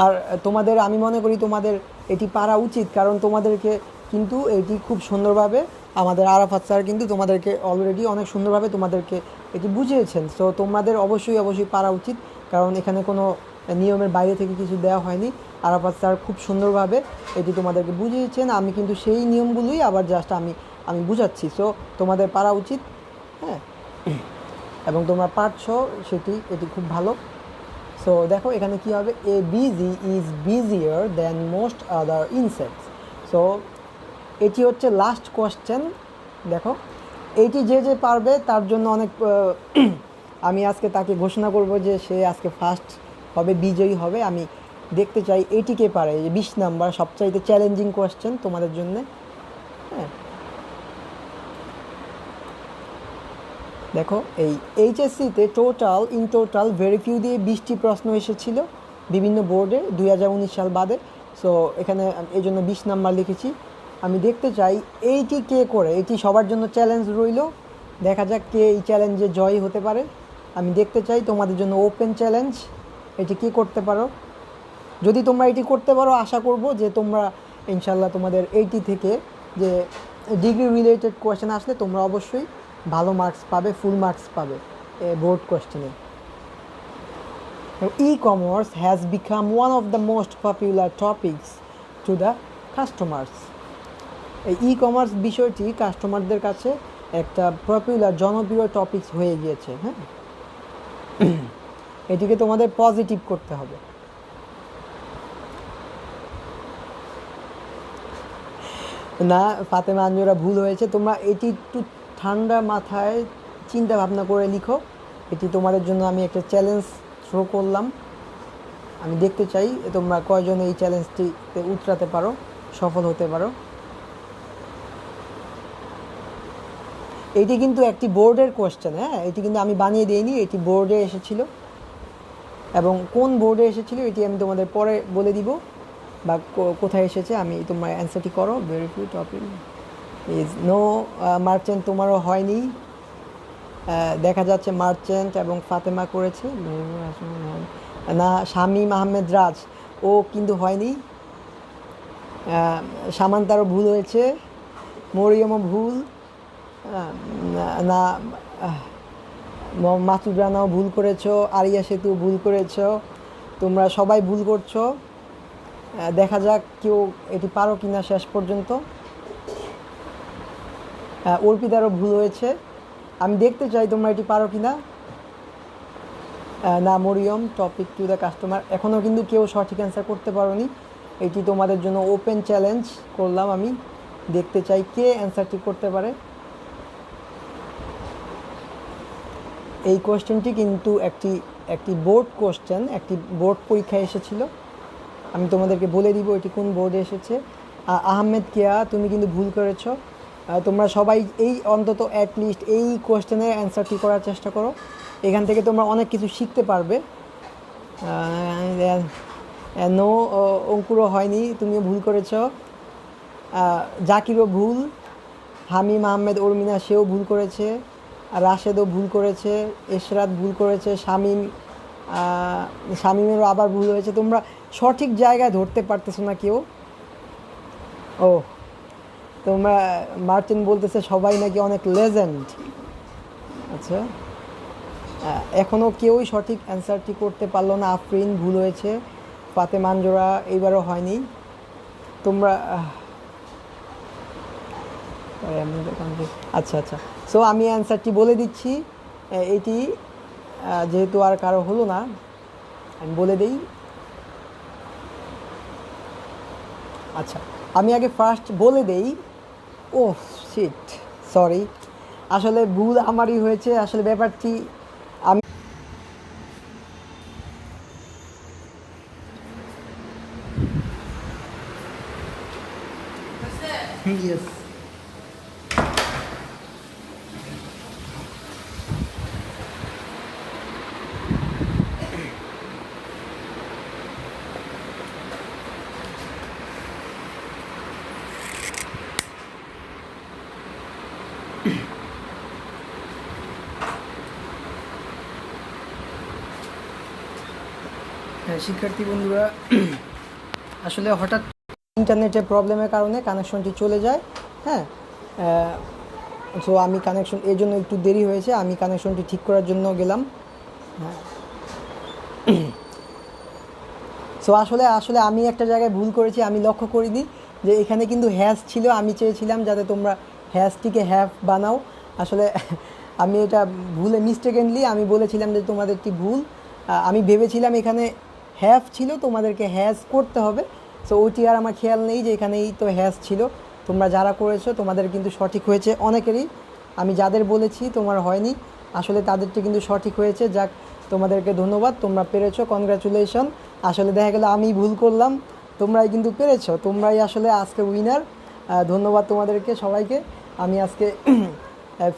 আর তোমাদের, আমি মনে করি তোমাদের এটি পারা উচিত, কারণ তোমাদেরকে কিন্তু এটি খুব সুন্দরভাবে আমাদের আরাফাত স্যার কিন্তু তোমাদেরকে অলরেডি অনেক সুন্দরভাবে তোমাদেরকে এটি বুঝিয়েছেন। সো তোমাদের অবশ্যই অবশ্যই পারা উচিত, কারণ এখানে কোনো নিয়মের বাইরে থেকে কিছু দেওয়া হয়নি। আরাফাত স্যার খুব সুন্দরভাবে এটি তোমাদেরকে বুঝিয়েছেন, আমি কিন্তু সেই নিয়মগুলোই আবার জাস্ট আমি বুঝাচ্ছি। সো তোমাদের পারা উচিত। হ্যাঁ, এবং তোমরা পারছো এটি খুব ভালো। সো দেখো এখানে কি হবে, a bee is busier than most other insects. So এটি হচ্ছে লাস্ট কোয়েশ্চেন। দেখো এইটি যে যে পারবে তার জন্য অনেক আমি আজকে তাকে ঘোষণা করব যে সে আজকে ফার্স্ট হবে, বিজয়ী হবে। আমি দেখতে চাই এটিকে পারে, 20 নাম্বার সবচাইতে চ্যালেঞ্জিং কোয়েশ্চেন তোমাদের জন্যে। হ্যাঁ, দেখো এই এইচএসসিতে ইন টোটাল ভেরি ফিউ দিয়ে 20টি প্রশ্ন এসেছিল বিভিন্ন বোর্ডে 2019 সাল বাদে। সো এখানে এই জন্য 20 নাম্বার লিখেছি। আমি দেখতে চাই এইটি কে করে, এটি সবার জন্য চ্যালেঞ্জ রইল। দেখা যাক কে এই চ্যালেঞ্জে জয়ী হতে পারে। আমি দেখতে চাই তোমাদের জন্য ওপেন চ্যালেঞ্জ, এটি কে করতে পারো। যদি তোমরা এটি করতে পারো, আশা করব যে তোমরা ইনশাল্লাহ তোমাদের 80 থেকে যে ডিগ্রি রিলেটেড কোয়েশ্চেন আসলে তোমরা অবশ্যই ভালো মার্কস পাবে, ফুল মার্কস পাবে বোর্ড কোয়েশ্চেনে। E-commerce has become one of the most popular topics to the customers. এই ই-কমার্স বিষয়টি কাস্টমারদের কাছে একটা পপুলার জনপ্রিয় টপিকস হয়ে গিয়েছে। হ্যাঁ, এটিকে তোমাদের পজিটিভ করতে হবে। না ফাতেমা আঞ্জুরা, ভুল হয়েছে। তোমরা এটি একটু ঠান্ডা মাথায় চিন্তা ভাবনা করে লিখো। এটি তোমাদের জন্য আমি একটা চ্যালেঞ্জ থ্রো করলাম। আমি দেখতে চাই তোমরা কয়জন এই চ্যালেঞ্জটিতে উতরাতে পারো, সফল হতে পারো। এটি কিন্তু একটি বোর্ডের কোয়েশ্চেন। হ্যাঁ, এটি কিন্তু আমি বানিয়ে দিইনি, এটি বোর্ডে এসেছিল। এবং কোন বোর্ডে এসেছিল এটি আমি তোমাদের পরে বলে দিব, বা কোথায় এসেছে আমি, তোমরা অ্যান্সারটি করো। Very few topic is no merchant, তোমারও হয়নি। দেখা যাচ্ছে মার্চেন্ট এবং ফাতেমা করেছে। না, শামীম আহমেদ রাজ, ও কিন্তু হয়নি। সামান্তারও ভুল হয়েছে, মরিয়মও ভুল। না, মাসুদ রানাও ভুল করেছো, আরিয়া সেতু ভুল করেছো। তোমরা সবাই ভুল করছো। দেখা যাক কেউ এটি পারো কিনা শেষ পর্যন্ত। অর্পিতারও ভুল হয়েছে। আমি দেখতে চাই তোমরা এটি পারো কিনা। না, Mariam topic to the customer, এখনও কিন্তু কেউ সঠিক অ্যান্সার করতে পারোনি। এটি তোমাদের জন্য ওপেন চ্যালেঞ্জ করলাম। আমি দেখতে চাই কে অ্যান্সারটি করতে পারে। এই কোয়েশ্চেনটি কিন্তু একটি বোর্ড কোয়েশ্চেন, একটি বোর্ড পরীক্ষায় এসেছিল। আমি তোমাদেরকে বলে দিব এটি কোন বোর্ডে এসেছে। আহমেদ কেয়া, তুমি কিন্তু ভুল করেছো। তোমরা সবাই এই অন্তত অ্যাটলিস্ট এই কোয়েশ্চেনের অ্যান্সারটি করার চেষ্টা করো। এখান থেকে তোমরা অনেক কিছু শিখতে পারবে। নো, অঙ্কুরও হয়নি, তুমিও ভুল করেছো। জাকিরও ভুল। হামিম আহমেদ উর্মিনা, সেও ভুল করেছে। রাশেদও ভুল করেছে। এশরাত ভুল করেছে। শামীমেরও আবার ভুল হয়েছে। তোমরা সঠিক জায়গায় ধরতে পারতেছো না কেউ। ও, তোমরা মার্টিন বলতেছে সবাই নাকি অনেক লেজেন্ড। আচ্ছা, এখনও কেউই সঠিক অ্যান্সারটি করতে পারলো না। আফরিন ভুল হয়েছে। ফাতেমা আঞ্জুরা এইবারও হয়নি। তোমরা আচ্ছা, সো আমি অ্যান্সারটি বলে দিচ্ছি। এটি যেহেতু আর কারো হলো না, আমি বলে দিই। আচ্ছা, আমি আগে ফার্স্ট বলে দেই। ও শিট, সরি, আসলে ভুল আমারই হয়েছে। আসলে ব্যাপারটি আমি ইয়েস, হ্যাঁ শিক্ষার্থী বন্ধুরা, আসলে হঠাৎ ইন্টারনেটের প্রবলেমের কারণে কানেকশনটি চলে যায়। হ্যাঁ, সো আমি কানেকশন, এই জন্য একটু দেরি হয়েছে। আমি কানেকশনটি ঠিক করার জন্য গেলাম। হ্যাঁ, সো আসলে আমি একটা জায়গায় ভুল করেছি। আমি লক্ষ্য করিনি যে এখানে কিন্তু হ্যাশ ছিল। আমি চেয়েছিলাম যাতে তোমরা হ্যাশটিকে হ্যাভ বানাও। আসলে আমি এটা ভুলে মিস্টেকেনলি আমি বলেছিলাম যে তোমাদেরটি ভুল। আমি ভেবেছিলাম এখানে হ্যাভ ছিল, তোমাদেরকে হ্যাজ করতে হবে। সো ওইটি আর আমার খেয়াল নেই যে এখানেই তো হ্যাজ ছিল। তোমরা যারা করেছো তোমাদের কিন্তু সঠিক হয়েছে অনেকেরই। আমি যাদের বলেছি তোমার হয়নি, আসলে তাদেরটি কিন্তু সঠিক হয়েছে। যাক, তোমাদেরকে ধন্যবাদ, তোমরা পেরেছো, কনগ্রাচুলেশন। আসলে দেখা গেলো আমি ভুল করলাম, তোমরাই কিন্তু পেরেছো, তোমরাই আসলে আজকে উইনার। ধন্যবাদ তোমাদেরকে সবাইকে। আমি আজকে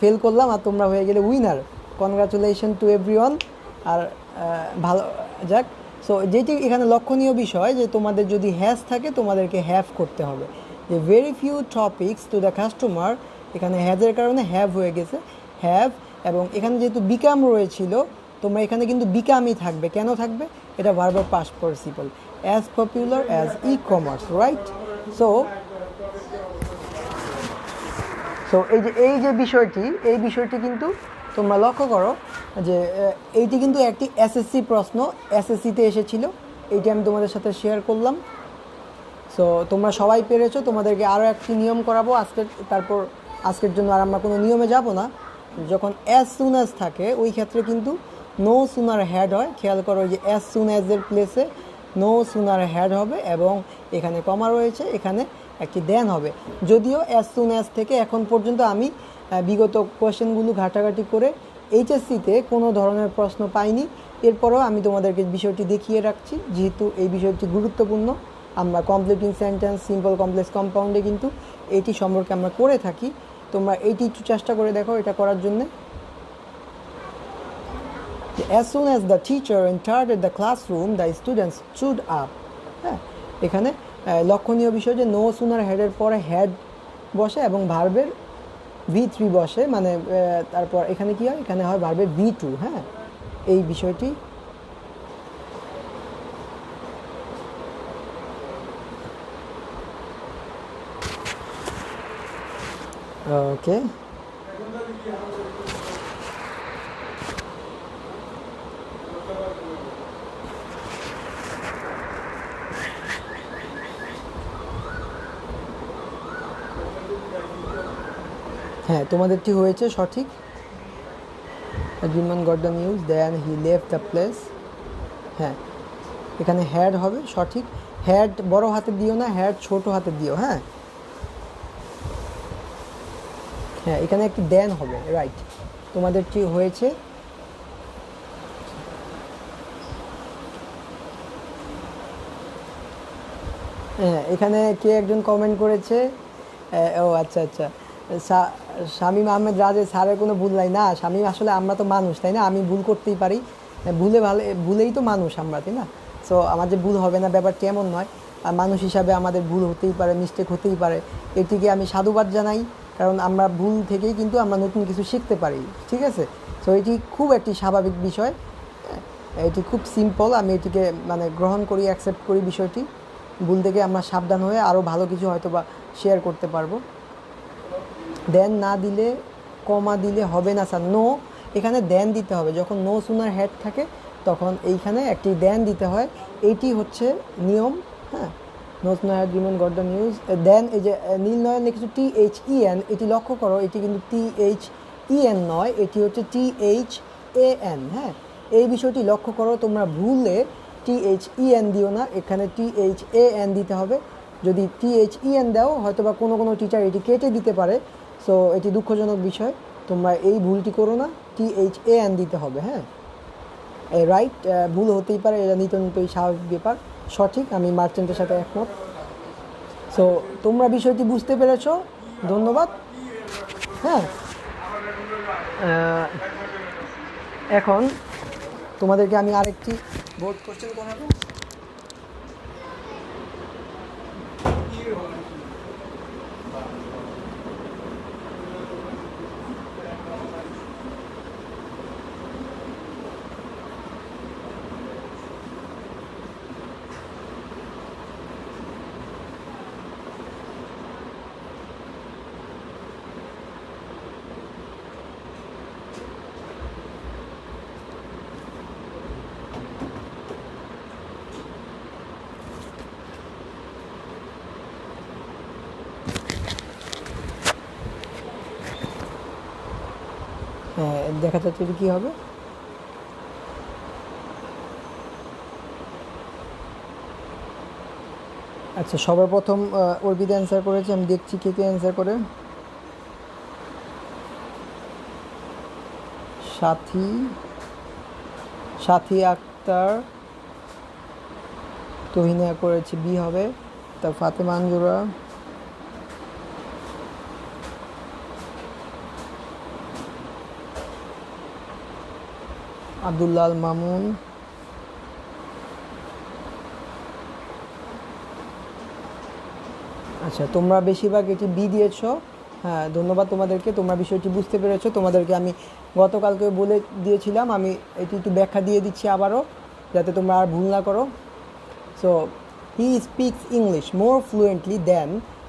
ফেল করলাম আর তোমরা হয়ে গেলে উইনার। Congratulation to everyone. আর ভালো যাক। সো যেটি এখানে লক্ষণীয় বিষয় যে তোমাদের যদি হ্যাজ থাকে তোমাদেরকে হ্যাভ করতে হবে। যে very few topics to the customer, এখানে হ্যাজের কারণে হ্যাভ হয়ে গেছে, হ্যাভ। এবং এখানে যেহেতু বিকাম রয়েছিল, তোমরা এখানে কিন্তু বিকামই থাকবে। কেন থাকবে? এটা verb past participle, as popular as e commerce, right? So এই যে বিষয়টি কিন্তু তোমরা লক্ষ্য করো যে এইটি কিন্তু একটি এসএসসি প্রশ্ন, এসএসসিতে এসেছিল। এইটি আমি তোমাদের সাথে শেয়ার করলাম। সো তোমরা সবাই পেরেছো। তোমাদেরকে আরও একটি নিয়ম করাবো আজকে, তারপর আজকের জন্য আর আমরা কোনো নিয়মে যাব না। যখন অ্যাজ সুন অ্যাজ থাকে ওই ক্ষেত্রে কিন্তু নো সুনার হ্যাড হয়। খেয়াল করো যে অ্যাজ সুন অ্যাজের প্লেসে নো সুনার হ্যাড হবে এবং এখানে কমা রয়েছে, এখানে একটি দেন হবে। যদিও অ্যাজ সুন অ্যাজ থেকে এখন পর্যন্ত আমি বিগত কোয়েশ্চেনগুলো ঘাটাঘাটি করে এইচএসসিতে কোনো ধরনের প্রশ্ন পাইনি। এরপরও আমি তোমাদেরকে বিষয়টি দেখিয়ে রাখছি, যেহেতু এই বিষয়টি গুরুত্বপূর্ণ। আমরা কমপ্লিটিং সেন্টেন্স, সিম্পল কমপ্লেক্স কম্পাউন্ডে কিন্তু এটি সম্পর্কে আমরা করে থাকি। তোমরা এইটি একটু চেষ্টা করে দেখো এটা করার জন্যে। As soon as the teacher entered the classroom, the students stood up. হ্যাঁ, এখানে লক্ষণীয় বিষয় যে নো সুনার হেডের পরে হেড বসে এবং ভার্বের V3 বসে, মানে তারপর এখানে কি হয়, এখানে হয় ভার্বের V2। হ্যাঁ, এই বিষয়টি ওকে। হ্যাঁ, তোমাদেরটি হয়েছে সঠিক। Riemann got the news, then he left the place. হ্যাঁ, এখানে হ্যাড হবে সঠিক। হ্যাড বড় হাতে দিও না, হ্যাড ছোট হাতে দিও। হ্যাঁ হ্যাঁ, এখানে একটি দেন হবে, রাইট, তোমাদেরটি হয়েছে। হ্যাঁ, এখানে কে একজন কমেন্ট করেছে, ও আচ্ছা আচ্ছা, শামীম আহমেদ রাজে, স্যারের কোনো ভুল নাই না। শামীম, আসলে আমরা তো মানুষ, তাই না, আমি ভুল করতেই পারি, ভুলেই তো মানুষ আমরা, তাই না। সো আমার যে ভুল হবে না ব্যাপারটি এমন নয়। মানুষ হিসাবে আমাদের ভুল হতেই পারে, মিস্টেক হতেই পারে। এটিকে আমি সাধুবাদ জানাই, কারণ আমরা ভুল থেকেই কিন্তু আমরা নতুন কিছু শিখতে পারি, ঠিক আছে। সো এটি খুব একটি স্বাভাবিক বিষয়, এটি খুব সিম্পল। আমি এটিকে মানে গ্রহণ করি, অ্যাকসেপ্ট করি বিষয়টি। ভুল থেকে আমরা সাবধান হয়ে আরও ভালো কিছু হয়তো বা শেয়ার করতে পারবো। দেন না দিলে, কমা দিলে হবে না স্যার। নো, এখানে দেন দিতে হবে। যখন নো সুনার হেড থাকে তখন এইখানে একটি দেন দিতে হয়, এইটি হচ্ছে নিয়ম। হ্যাঁ, no sooner had Raman got the news, then এই যে নীল নয়ন লিখেছে THEN, এটি লক্ষ্য করো, এটি কিন্তু THEN নয়, এটি হচ্ছে THAN। হ্যাঁ, এই বিষয়টি লক্ষ্য করো, তোমরা ভুলে THEN দিও না, এখানে THAN দিতে হবে। যদি THEN দাও হয়তো বা কোনো টিচার এটি কেটে দিতে পারে, সো এটি দুঃখজনক বিষয়। তোমরা এই ভুলটি করো না, THAN দিতে হবে। হ্যাঁ, রাইট, ভুল হতেই পারে, এটা নিত্যই স্বাভাবিক ব্যাপার, সঠিক। আমি মার্চেন্টের সাথে একমত। সো তোমরা বিষয়টি বুঝতে পেরেছো, ধন্যবাদ। হ্যাঁ, এখন তোমাদেরকে আমি আরেকটি বোর্ড কোশ্চেন করাবো। দেখা যাচ্ছে এটা কী হবে। আচ্ছা, সবার প্রথম অর্পিতা অ্যান্সার করেছে, আমি দেখছি কে কে অ্যান্সার করে। সাথী আক্তার, তহিনা করেছে বি হবে, তা ফাতেমা আঞ্জুরা, আব্দুল্লাহ মামুন, আচ্ছা তোমরা বেশিরভাগ এটি বি দিয়েছো। হ্যাঁ, ধন্যবাদ তোমাদেরকে, তোমরা বিষয়টি বুঝতে পেরেছো। তোমাদেরকে আমি গতকালকে বলে দিয়েছিলাম, আমি এটি একটু ব্যাখ্যা দিয়ে দিচ্ছি আবারও, যাতে তোমরা আর ভুল না করো। So he speaks English more fluently then,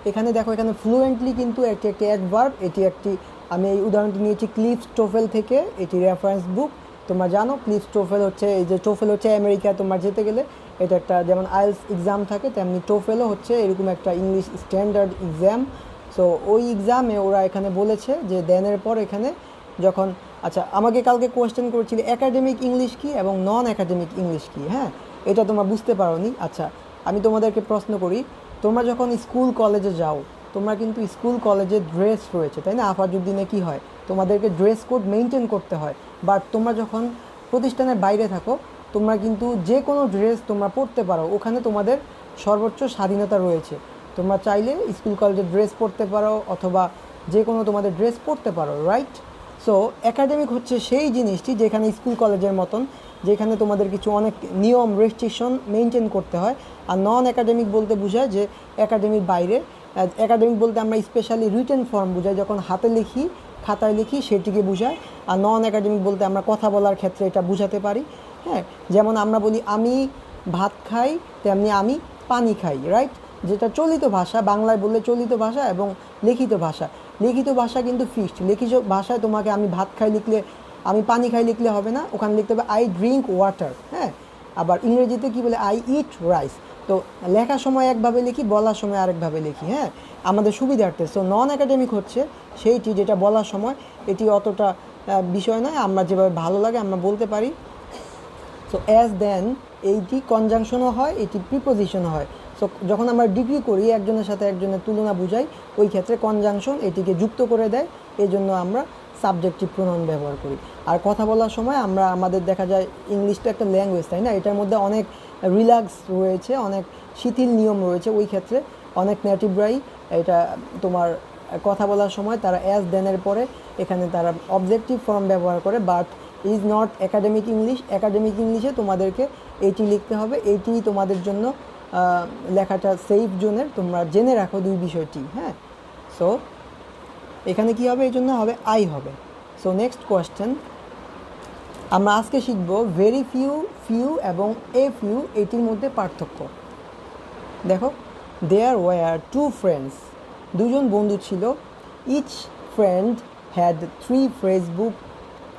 এখানে দেখো, এখানে ফ্লুয়েন্টলি কিন্তু একটি অ্যাডভার্ব। এটি একটি, আমি এই উদাহরণটি নিয়েছি ক্লিফ টোফেল থেকে, এটি রেফারেন্স বুক। তোমরা জানো ক্লিফ টোফেল হচ্ছে, এই যে টোফেল হচ্ছে আমেরিকা তোমরা যেতে গেলে এটা একটা, যেমন আইএলটিএস এক্সাম থাকে তেমনি টোফেলও হচ্ছে এরকম একটা ইংলিশ স্ট্যান্ডার্ড এক্সাম। সো ওই এক্সামে ওরা এখানে বলেছে যে দেনের পর এখানে যখন আচ্ছা আমাকে কালকে কোয়েশ্চেন করেছিল একাডেমিক ইংলিশ কি এবং নন একাডেমিক ইংলিশ কি, হ্যাঁ এটা তোমরা বুঝতে পারোনি। আচ্ছা আমি তোমাদেরকে প্রশ্ন করি, তোমরা যখন স্কুল কলেজে যাও তোমরা কিন্তু স্কুল কলেজে ড্রেস রয়েছে তাই না, আফাজউদ্দিনে কি হয় তোমাদেরকে ড্রেস কোড মেনটেন করতে হয়। বাট তোমরা যখন প্রতিষ্ঠানের বাইরে থাকো তোমরা কিন্তু যে কোনো ড্রেস তোমরা পরতে পারো, ওখানে তোমাদের সর্বোচ্চ স্বাধীনতা রয়েছে। তোমরা চাইলে স্কুল কলেজের ড্রেস পরতে পারো অথবা যে কোনো তোমাদের ড্রেস পরতে পারো, রাইট। সো একাডেমিক হচ্ছে সেই জিনিসটি যেখানে স্কুল কলেজের মতন, যেখানে তোমাদের কিছু অনেক নিয়ম রেস্ট্রিকশন মেনটেন করতে হয়। আর নন একাডেমিক বলতে বোঝায় যে একাডেমির বাইরে। একাডেমিক বলতে আমরা স্পেশালি রিটেন ফর্ম বোঝাই, যখন হাতে লিখি খাতায় লিখি সেটিকে বোঝায়। আর নন একাডেমিক বলতে আমরা কথা বলার ক্ষেত্রে এটা বোঝাতে পারি, হ্যাঁ যেমন আমরা বলি আমি ভাত খাই তেমনি আমি পানি খাই, রাইট। যেটা চলিত ভাষা, বাংলায় বললে চলিত ভাষা এবং লিখিত ভাষা। লিখিত ভাষা কিন্তু ফিক্সড, লিখিত ভাষায় তোমাকে আমি ভাত খাই লিখলে আমি পানি খাই লিখলে হবে না, ওখানে লিখতে হবে আই ড্রিঙ্ক ওয়াটার, হ্যাঁ। আবার ইংরেজিতে কি বলে আই ইট রাইস। তো লেখার সময় একভাবে লিখি, বলার সময় আরেকভাবে লিখি, হ্যাঁ আমাদের সুবিধার্থে। সো নন একাডেমিক হচ্ছে সেইটি যেটা বলার সময় এটি অতটা বিষয় নয়, আমরা যেভাবে ভালো লাগে আমরা বলতে পারি। সো অ্যাজ দেন এইটি কনজাংশনও হয়, এটি প্রিপোজিশনও হয়। সো যখন আমরা ডিগ্রি করি একজনের সাথে একজনের তুলনা বুঝাই, ওই ক্ষেত্রে কনজাংশন এটিকে যুক্ত করে দেয়, এই জন্য আমরা সাবজেক্টিভ প্রোনাউন ব্যবহার করি। আর কথা বলার সময় আমরা আমাদের দেখা যায় ইংলিশটা একটা ল্যাঙ্গুয়েজ তাই না, এটার মধ্যে অনেক রিল্যাক্স রয়েছে, অনেক শিথিল নিয়ম রয়েছে। ওই ক্ষেত্রে অনেক নেটিভরাই এটা তোমার কথা বলার সময় তারা অ্যাজ দেনের পরে এখানে তারা অবজেক্টিভ ফর্ম ব্যবহার করে। But is not academic English. Academic ইংলিশে তোমাদেরকে এইটি লিখতে হবে, এইটি তোমাদের জন্য লেখাটা সেফ জোনের, তোমরা জেনে রাখো দুই বিষয়টি, হ্যাঁ। সো এখানে কি হবে, এই জন্য হবে আই হবে। সো নেক্সট কোয়েশ্চেন আমরা আজকে শিখব ভেরি ফিউ, ফিউ এবং এ ফিউ এটির মধ্যে পার্থক্য। দেখো দেয়ার ওয়ার টু ফ্রেন্ডস, দুজন বন্ধু ছিল। Each friend had 3 Facebook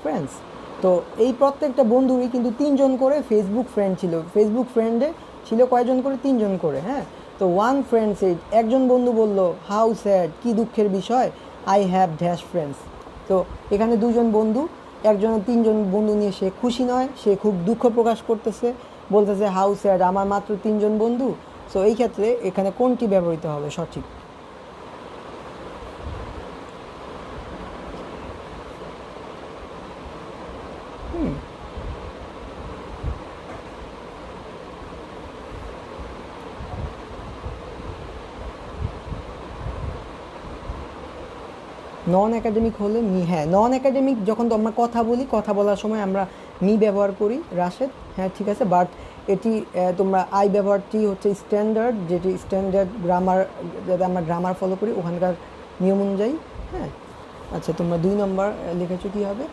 friends. তো এই প্রত্যেকটা বন্ধুরই কিন্তু 3 জন করে ফেসবুক ফ্রেন্ড ছিল। ফেসবুক ফ্রেন্ডে ছিল কয়জন করে, 3 জন করে, হ্যাঁ। তো ওয়ান ফ্রেন্ড সেড, একজন বন্ধু বলল হাউ স্যাড, কি দুঃখের বিষয়, আই হ্যাভ ড্যাশ ফ্রেন্ডস। তো এখানে দুজন বন্ধু, একজনের 3 জন বন্ধু নিয়ে সে খুশি নয়, সে খুব দুঃখ প্রকাশ করতেছে, বলতেছে হাউ স্যাড, আমার মাত্র 3 জন বন্ধু। সো এই ক্ষেত্রে এখানে কোনটি ব্যবহৃত হবে সঠিক? নন একাডেমিক হলে মি, হ্যাঁ নন একাডেমিক যখন তো আমরা কথা বলি, কথা বলার সময় আমরা মি ব্যবহার করি, রাশেদ, হ্যাঁ ঠিক আছে। বাট এটি তোমরা আই ব্যবহারটি হচ্ছে স্ট্যান্ডার্ড, যেটি স্ট্যান্ডার্ড গ্রামার, যাতে আমরা গ্রামার ফলো করি ওখানকার নিয়ম অনুযায়ী, হ্যাঁ। আচ্ছা তোমরা 2 নম্বর লিখেছো, কী হবে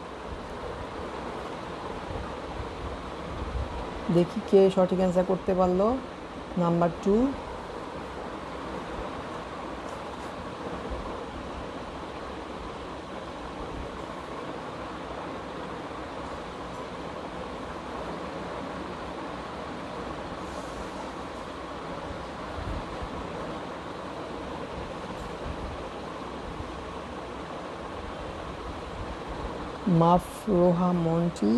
দেখি কে সঠিক অ্যান্সার করতে পারলো। নাম্বার 2, মাফরোহা মন্টি।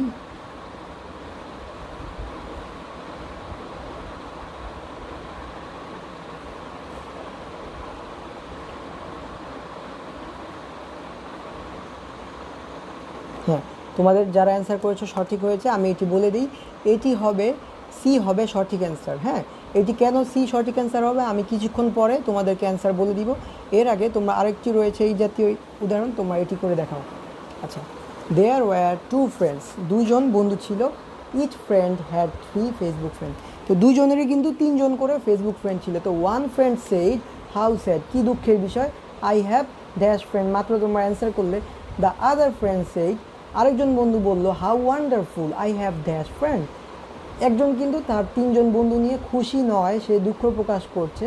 হ্যাঁ তোমাদের যারা অ্যান্সার করেছো সঠিক হয়েছে, আমি এটি বলে দিই, এটি হবে সি হবে সঠিক অ্যান্সার, হ্যাঁ। এটি কেন সি সঠিক অ্যান্সার হবে আমি কিছুক্ষণ পরে তোমাদেরকে অ্যান্সার বলে দিব। এর আগে তোমরা আরেকটি রয়েছে এই জাতীয় উদাহরণ, তোমরা এটি করে দেখাও। আচ্ছা দেয়ার ওয়ার 2 ফ্রেন্ডস, 2 জন বন্ধু ছিল। Each friend had 3 Facebook friend. তো 2 জনেরই কিন্তু 3 জন করে ফেসবুক ফ্রেন্ড ছিল। তো one friend said how sad, কী দুঃখের বিষয়, আই হ্যাভ ড্যাশ ফ্রেন্ড, মাত্র তোমরা অ্যান্সার করলে। দ্য আদার ফ্রেন্ড সেইড, আরেকজন বন্ধু বলল how wonderful, I have dash friend. একজন কিন্তু তার 3 জন বন্ধু নিয়ে খুশি নয়, সে দুঃখ প্রকাশ করছে।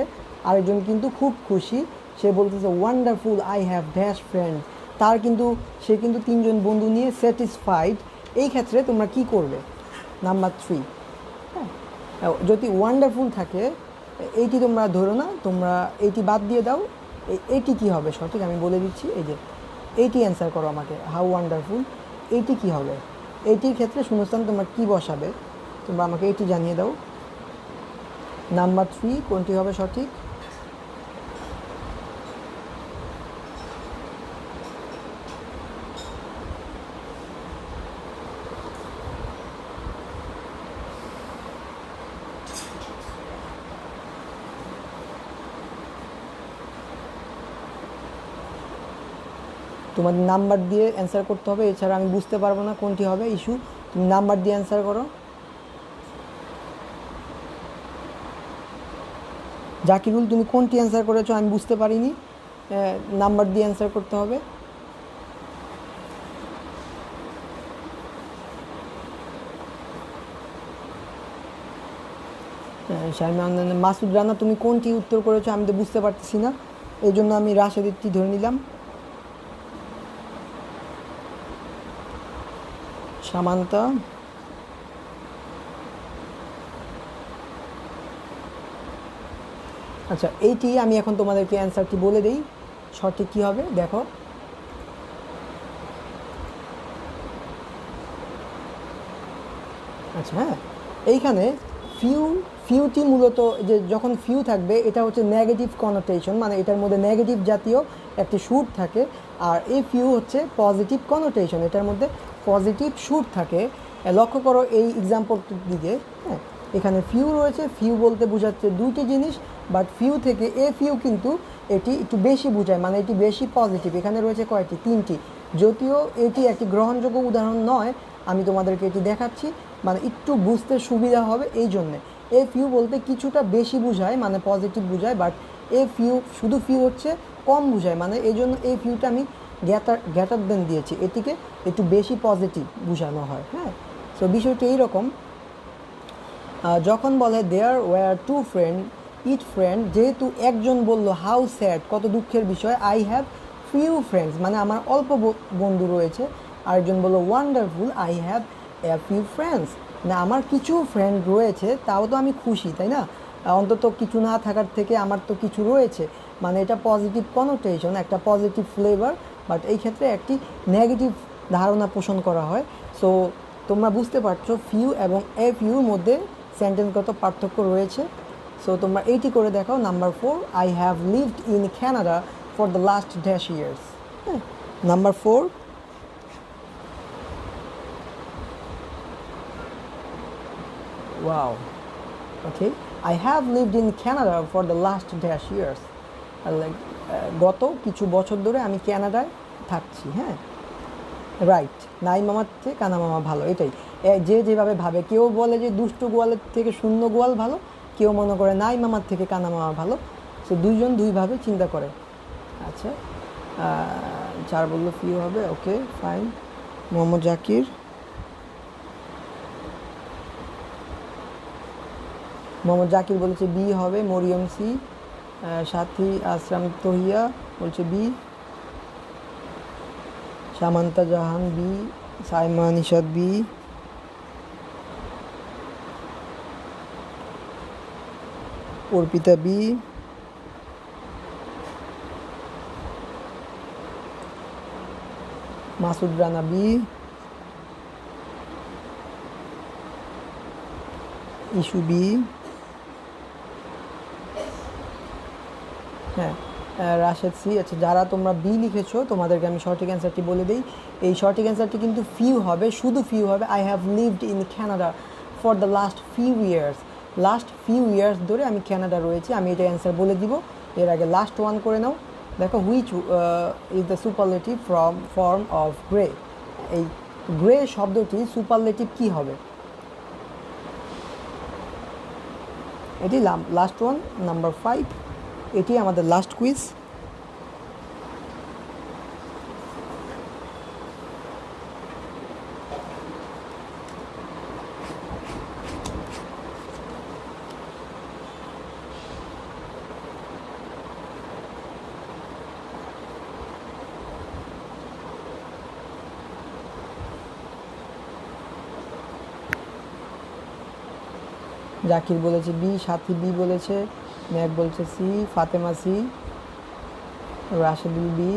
আরেকজন কিন্তু খুব খুশি, সে বলতেছে wonderful, I have dash friend. তার কিন্তু সে কিন্তু 3 জন বন্ধু নিয়ে স্যাটিসফাইড। এই ক্ষেত্রে তোমরা কি করবে? নাম্বার 3, হ্যাঁ যদি ওয়ান্ডারফুল থাকে এইটি তোমরা ধরো না, তোমরা এইটি বাদ দিয়ে দাও, এইটি কি হবে সঠিক আমি বলে দিচ্ছি, এই যে এইটি অ্যান্সার করো আমাকে, হাউ ওয়ান্ডারফুল, এইটি কি হবে? এইটির ক্ষেত্রে শূন্যস্থান তোমরা কি বসাবে তোমরা আমাকে এইটি জানিয়ে দাও। নাম্বার 3 কোনটি হবে সঠিক? তোমাদের নাম্বার দিয়ে অ্যান্সার করতে হবে, এছাড়া আমি বুঝতে পারবো না কোনটি হবে ইস্যু। তুমি নাম্বার দিয়ে অ্যান্সার করো। জাকিরুল তুমি কোনটি অ্যান্সার করেছো আমি বুঝতে পারিনি, নাম্বার দিয়ে অ্যান্সার করতে হবে। শারমিন মাসুদ রানা তুমি কোনটি উত্তর করেছো আমি তো বুঝতে পারতেছি না, এই জন্য আমি রাশেদেরটি ধরে নিলাম। সামান্তা, আচ্ছা এইটি আমি এখন তোমাদেরকে অ্যান্সারটি বলে দিই সঠিক কী হবে দেখো। আচ্ছা হ্যাঁ, এইখানে ফিউটি মূলত যে যখন ফিউ থাকবে এটা হচ্ছে নেগেটিভ কনোটেশন, মানে এটার মধ্যে নেগেটিভ জাতীয় একটি সুর থাকে, আর এই ফিউ হচ্ছে পজিটিভ কনোটেশন, এটার মধ্যে পজিটিভ সুর থাকে। লক্ষ্য করো এই এক্সাম্পলটির দিকে, হ্যাঁ এখানে ফিউ রয়েছে, ফিউ বলতে বোঝাচ্ছে দুইটি জিনিস, বাট ফিউ থেকে এ ফিউ কিন্তু এটি একটু বেশি বোঝায়, মানে এটি বেশি পজিটিভ। এখানে রয়েছে কয়টি? 3টি। যদিও এটি একটি গ্রহণযোগ্য উদাহরণ নয়, আমি তোমাদেরকে এটি দেখাচ্ছি মানে একটু বুঝতে সুবিধা হবে এই জন্যে। এ ফিউ বলতে কিছুটা বেশি বোঝায়, মানে পজিটিভ বোঝায়, বাট এ ফিউ শুধু ফিউ হচ্ছে কম বোঝায়, মানে এই জন্য এই ফিউটা আমি গ্যাটার দেন দিয়েছি, এটিকে একটু বেশি পজিটিভ বোঝানো হয়। হ্যাঁ, সো বিষয়টি এইরকম। যখন বলে there were two friend it friend, যেহেতু একজন বলল হাউ স্যাড কত দুঃখের বিষয়, আই হ্যাভ ফিউ ফ্রেন্ডস মানে আমার অল্প বন্ধু রয়েছে, আরেকজন বলল wonderful I have a few friends না আমার কিছু ফ্রেন্ড রয়েছে, তাও তো আমি খুশি তাই না, অন্তত কিছু না থাকার থেকে আমার তো কিছু রয়েছে, মানে এটা পজিটিভ কনোটেশন, একটা পজিটিভ ফ্লেভার, বাট এই ক্ষেত্রে একটি নেগেটিভ ধারণা পোষণ করা হয়। সো তোমরা বুঝতে পারছো ফিউ এবং এ ফিউর মধ্যে সেন্টেন্সগত পার্থক্য রয়েছে। সো তোমরা এইটি করে দেখাও, number 4 I have lived in Canada for the last dash years. হ্যাঁ, number 4 wow okay I have lived in Canada for the last dash years, like গত কিছু বছর ধরে আমি কানাডায় থাকছি। হ্যাঁ রাইট, নাই মামার থেকে কানা মামা ভালো, এটাই যে যেভাবে ভাবে, কেউ বলে যে দুষ্টু গোয়ালের থেকে শূন্য গোয়াল ভালো, কেউ মনে করে নাই মামার থেকে কানা মামা ভালো, সো দুইজন দুইভাবে চিন্তা করে। আচ্ছা 4 বললো ফিউ হবে, ওকে ফাইন। মোহাম্মদ জাকির, মোহাম্মদ জাকির বলেছে বি হবে, মরিয়ম সি, সাথী আসরাম তহিয়া বলছে B, Samanta Jahan B, Saima Nishad B, Arpita B, Masud Rana B, ইস্যু বি, হ্যাঁ রাশেদ সি। আচ্ছা যারা তোমরা বি লিখেছো তোমাদেরকে আমি সঠিক অ্যান্সারটি বলে দিই, এই সঠিক অ্যান্সারটি কিন্তু ফিউ হবে, শুধু ফিউ হবে। I have lived in Canada for the last few years, last few years ধরে আমি ক্যানাডা রয়েছি, আমি এটা অ্যান্সার বলে দিব। এর আগে লাস্ট ওয়ান করে নাও, দেখো which is the superlative form of grey, এই গ্রে শব্দটি সুপারলেটিভ কি হবে? এটি লাস্ট ওয়ান, নাম্বার 5, এটি আমাদের লাস্ট কুইজ। জাকির বলেছে বি, সাথী বি বলেছে, ম্যাক বলছে C, Fatema C, Rashedul B.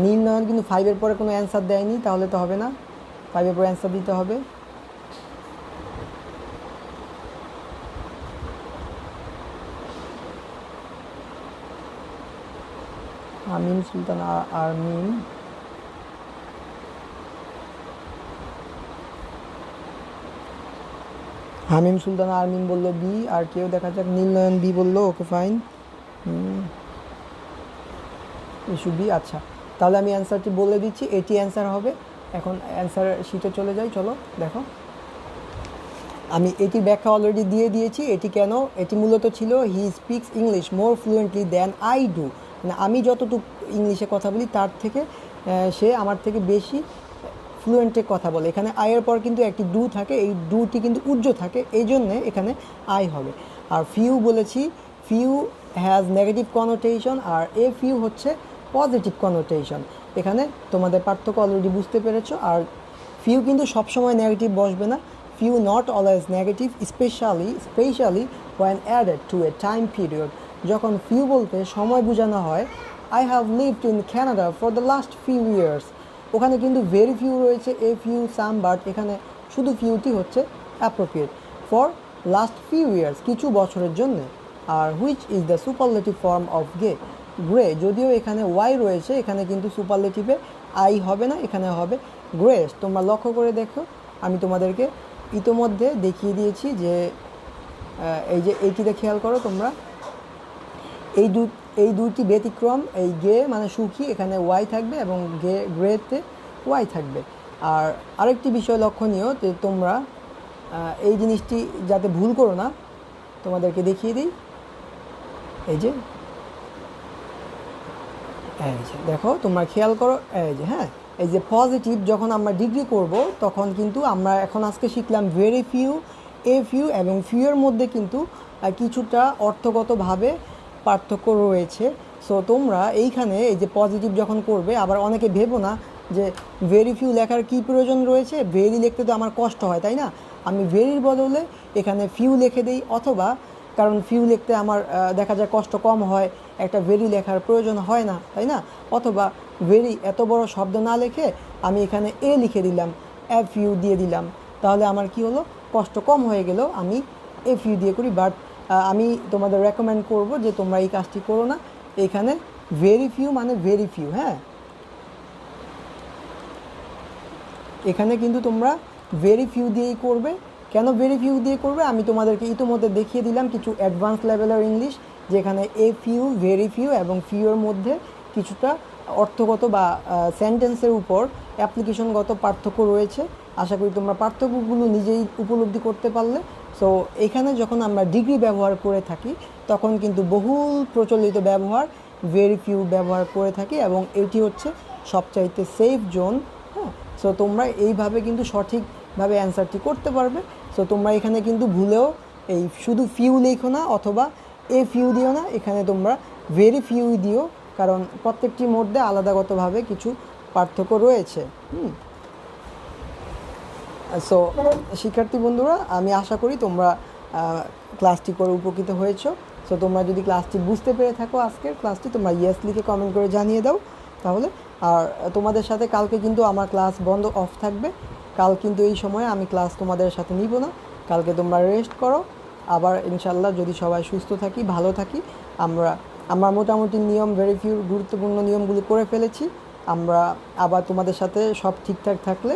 Nil Nayan কিন্তু 5-এর পরে কোনো অ্যান্সার দেয়নি, তাহলে তো হবে না, 5-এর পরে অ্যান্সার দিতে হবে। আমিন সুলতান আরমিন, হামিম সুলতান আরমিন বললো বি। আর কেউ দেখা যাক, নীলনয়ন বি বললো, ওকে ফাইন, ইস্যু বি। আচ্ছা, তাহলে আমি অ্যান্সারটি বলে দিচ্ছি, এটি অ্যান্সার হবে। এখন অ্যান্সার শিটে চলে যাই, চলো দেখো। আমি এটির ব্যাখ্যা অলরেডি দিয়ে দিয়েছি। এটি কেন, এটি মূলত ছিল হি speaks English more fluently than I do, মানে আমি যতটুকু ইংলিশে কথা বলি তার থেকে সে আমার থেকে বেশি ফ্লুয়েন্টে কথা বলে। এখানে আয়ের পর কিন্তু একটি ডু থাকে, এই ডুটি কিন্তু উজ্জ্ব থাকে, এই জন্যে এখানে আই হবে। আর ফিউ বলেছি, ফিউ হ্যাজ নেগেটিভ কনোটেশন, আর এ ফিউ হচ্ছে পজিটিভ কনোটেশন। এখানে তোমাদের পার্থক্য অলরেডি বুঝতে পেরেছো। আর ফিউ কিন্তু সবসময় নেগেটিভ বসবে না, few not always negative, especially when added to a time period. যখন few বলতে সময় বোঝানো হয়, I have lived in Canada for the last few years, ওখানে কিন্তু very few রয়েছে, a few, some, but এখানে শুধু fewটি হচ্ছে appropriate for last few years, কিছু বছরের জন্য। আর which is the superlative form of grey, যদিও এখানে ওয়াই রয়েছে, এখানে কিন্তু সুপারলেটিভে আই হবে না, এখানে হবে গ্রেস। তোমরা লক্ষ্য করে দেখো, আমি তোমাদেরকে ইতোমধ্যে দেখিয়ে দিয়েছি যে এই যে এইটিতে খেয়াল করো তোমরা, এই দুইটি ব্যতিক্রম, এই গে মানে সুখী, এখানে ওয়াই থাকবে, এবং গ্রেতে ওয়াই থাকবে। আর আরেকটি বিষয় লক্ষণীয় যে তোমরা এই জিনিসটি যাতে ভুল করো না, তোমাদেরকে দেখিয়ে দিই। এই যে দেখো, তোমরা খেয়াল করো, এই যে হ্যাঁ, এই যে পজিটিভ যখন আমরা ডিগ্রি করব, তখন কিন্তু আমরা এখন আজকে শিখলাম ভেরি ফিউ, এ ফিউ এবং ফিউয়ের মধ্যে কিন্তু কিছুটা অর্থগতভাবে পার্থক্য রয়েছে। সো তোমরা এইখানে এই যে পজিটিভ যখন করবে, আবার অনেকে ভেবো না যে ভেরি ফিউ লেখার কী প্রয়োজন রয়েছে, ভেরি লিখতে তো আমার কষ্ট হয়, তাই না, আমি ভেরির বদলে এখানে ফিউ লিখে দিই, অথবা কারণ ফিউ লিখতে আমার দেখা যায় কষ্ট কম হয়, একটা ভেরি লেখার প্রয়োজন হয় না, তাই না, অথবা ভেরি এত বড় শব্দ না লিখে আমি এখানে এ লিখে দিলাম, এফ ইউ দিয়ে দিলাম, তাহলে আমার কি হলো, কষ্ট কম হয়ে গেল, আমি এফ ইউ দিয়ে করি। বাট আমি তোমাদের রেকমেন্ড করব যে তোমরা এই কাজটি করো না, এখানে ভেরি ফিউ মানে ভেরি ফিউ, হ্যাঁ, এখানে কিন্তু তোমরা ভেরি ফিউ দিয়েই করবে। কেন ভেরি ফিউ দিয়ে করবে, আমি তোমাদেরকে ইতিমধ্যে দেখিয়ে দিলাম কিছু অ্যাডভান্স লেভেলের ইংলিশ, যেখানে এ ফিউ, ভেরি ফিউ এবং ফিউর মধ্যে কিছুটা অর্থগত বা সেন্টেন্সের উপর অ্যাপ্লিকেশনগত পার্থক্য রয়েছে। আশা করি তোমরা পার্থক্যগুলো নিজেই উপলব্ধি করতে পারলে। সো এখানে যখন আমরা ডিগ্রি ব্যবহার করে থাকি, তখন কিন্তু বহুল প্রচলিত ব্যবহার ভেরি ফিউ ব্যবহার করে থাকি, এবং এটি হচ্ছে সবচাইতে সেফ জোন, হ্যাঁ। সো তোমরা এইভাবে কিন্তু সঠিকভাবে অ্যান্সারটি করতে পারবে। সো তোমরা এখানে কিন্তু ভুলেও এই শুধু ফিউ লেখো না, অথবা এ ফিউ দিও না, এখানে তোমরা ভেরি ফিউ দিও, কারণ প্রত্যেকটির মধ্যে আলাদাগতভাবে কিছু পার্থক্য রয়েছে। সো শিক্ষার্থী বন্ধুরা, আমি আশা করি তোমরা ক্লাসটি করে উপকৃত হয়েছো। সো তোমরা যদি ক্লাসটি বুঝতে পেরে থাকো, আজকের ক্লাসটি, তোমরা ইয়েস লিখে কমেন্ট করে জানিয়ে দাও তাহলে। আর তোমাদের সাথে কালকে কিন্তু আমার ক্লাস বন্ধ, অফ থাকবে। কাল কিন্তু এই সময়ে আমি ক্লাস তোমাদের সাথে নিব না, কালকে তোমরা রেস্ট করো। আবার ইনশাল্লাহ যদি সবাই সুস্থ থাকি, ভালো থাকি, আমরা মোটামুটি নিয়ম, ভেরি ফিউ গুরুত্বপূর্ণ নিয়মগুলো করে ফেলেছি। আমরা আবার তোমাদের সাথে সব ঠিকঠাক থাকলে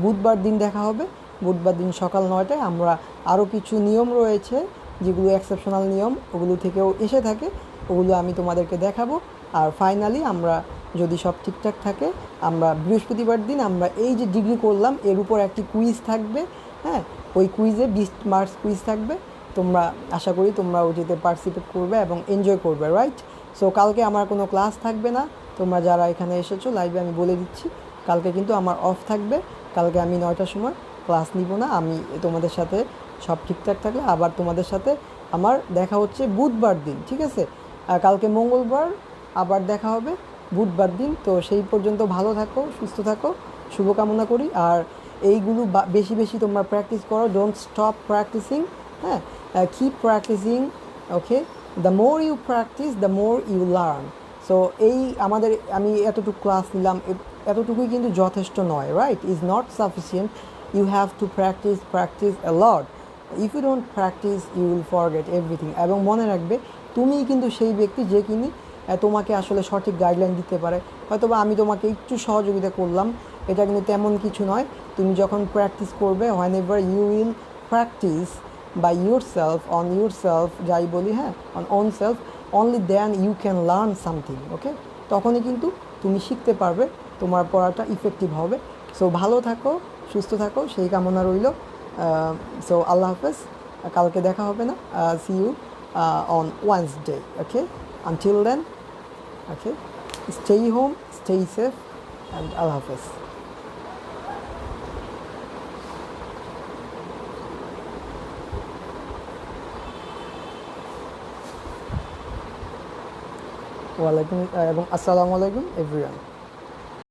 বুধবার দিন দেখা হবে। বুধবার দিন সকাল 9টায় আমরা আরও কিছু নিয়ম রয়েছে যেগুলো এক্সেপশনাল নিয়ম, ওগুলো থেকেও এসে থাকে, ওগুলো আমি তোমাদেরকে দেখাবো। আর ফাইনালি আমরা যদি সব ঠিকঠাক থাকে, আমরা বৃহস্পতিবার দিন আমরা এই যে ডিগ্রি করলাম এর উপর একটি কুইজ থাকবে, হ্যাঁ, ওই কুইজে 20 মার্কস কুইজ থাকবে। তোমরা আশা করি তোমরা ওটিতে পার্টিসিপেট করবে এবং এনজয় করবে, রাইট। সো কালকে আমার কোনো ক্লাস থাকবে না। তোমরা যারা এখানে এসেছো লাইভে, আমি বলে দিচ্ছি কালকে কিন্তু আমার অফ থাকবে। কালকে আমি 9টার সময় ক্লাস নিব না। আমি তোমাদের সাথে সব ঠিকঠাক থাকলে আবার তোমাদের সাথে আমার দেখা হচ্ছে বুধবার দিন, ঠিক আছে। কালকে মঙ্গলবার, আবার দেখা হবে বুধবার দিন। তো সেই পর্যন্ত ভালো থাকো, সুস্থ থাকো, শুভকামনা করি। আর এইগুলো বেশি বেশি তোমরা প্র্যাকটিস করো, ডোন্ট স্টপ প্র্যাকটিসিং, হ্যাঁ, keep practising, okay. The more you practise, the more you learn. So এই আমাদের আমি এতটুকু ক্লাস নিলাম, এতটুকুই কিন্তু যথেষ্ট নয়, right? Is not sufficient. You have to practise a lot. If you don't practise you will forget everything. এবং মনে রাখবে তুমিই কিন্তু সেই ব্যক্তি যে কিনি তোমাকে আসলে সঠিক গাইডলাইন দিতে পারে। হয়তোবা আমি তোমাকে একটু সহযোগিতা করলাম, এটা কিন্তু তেমন কিছু নয়। তুমি যখন প্র্যাকটিস করবে, whenever you will practice by yourself, on yourself, যাই বলি, হ্যাঁ, on own self, only then you can learn something, okay? তখনই কিন্তু তুমি শিখতে পারবে, তোমার পড়াটা ইফেক্টিভ হবে। সো ভালো থাকো, সুস্থ থাকো, সেই কামনা রইল। সো আল্লাহ হাফেজ, কালকে দেখা হবে না? See you on Wednesday, okay? Until then, okay, stay home, stay safe, and Allah Hafiz. Walaikum এবং আসসালামু আলাইকুম এভরিওয়ান।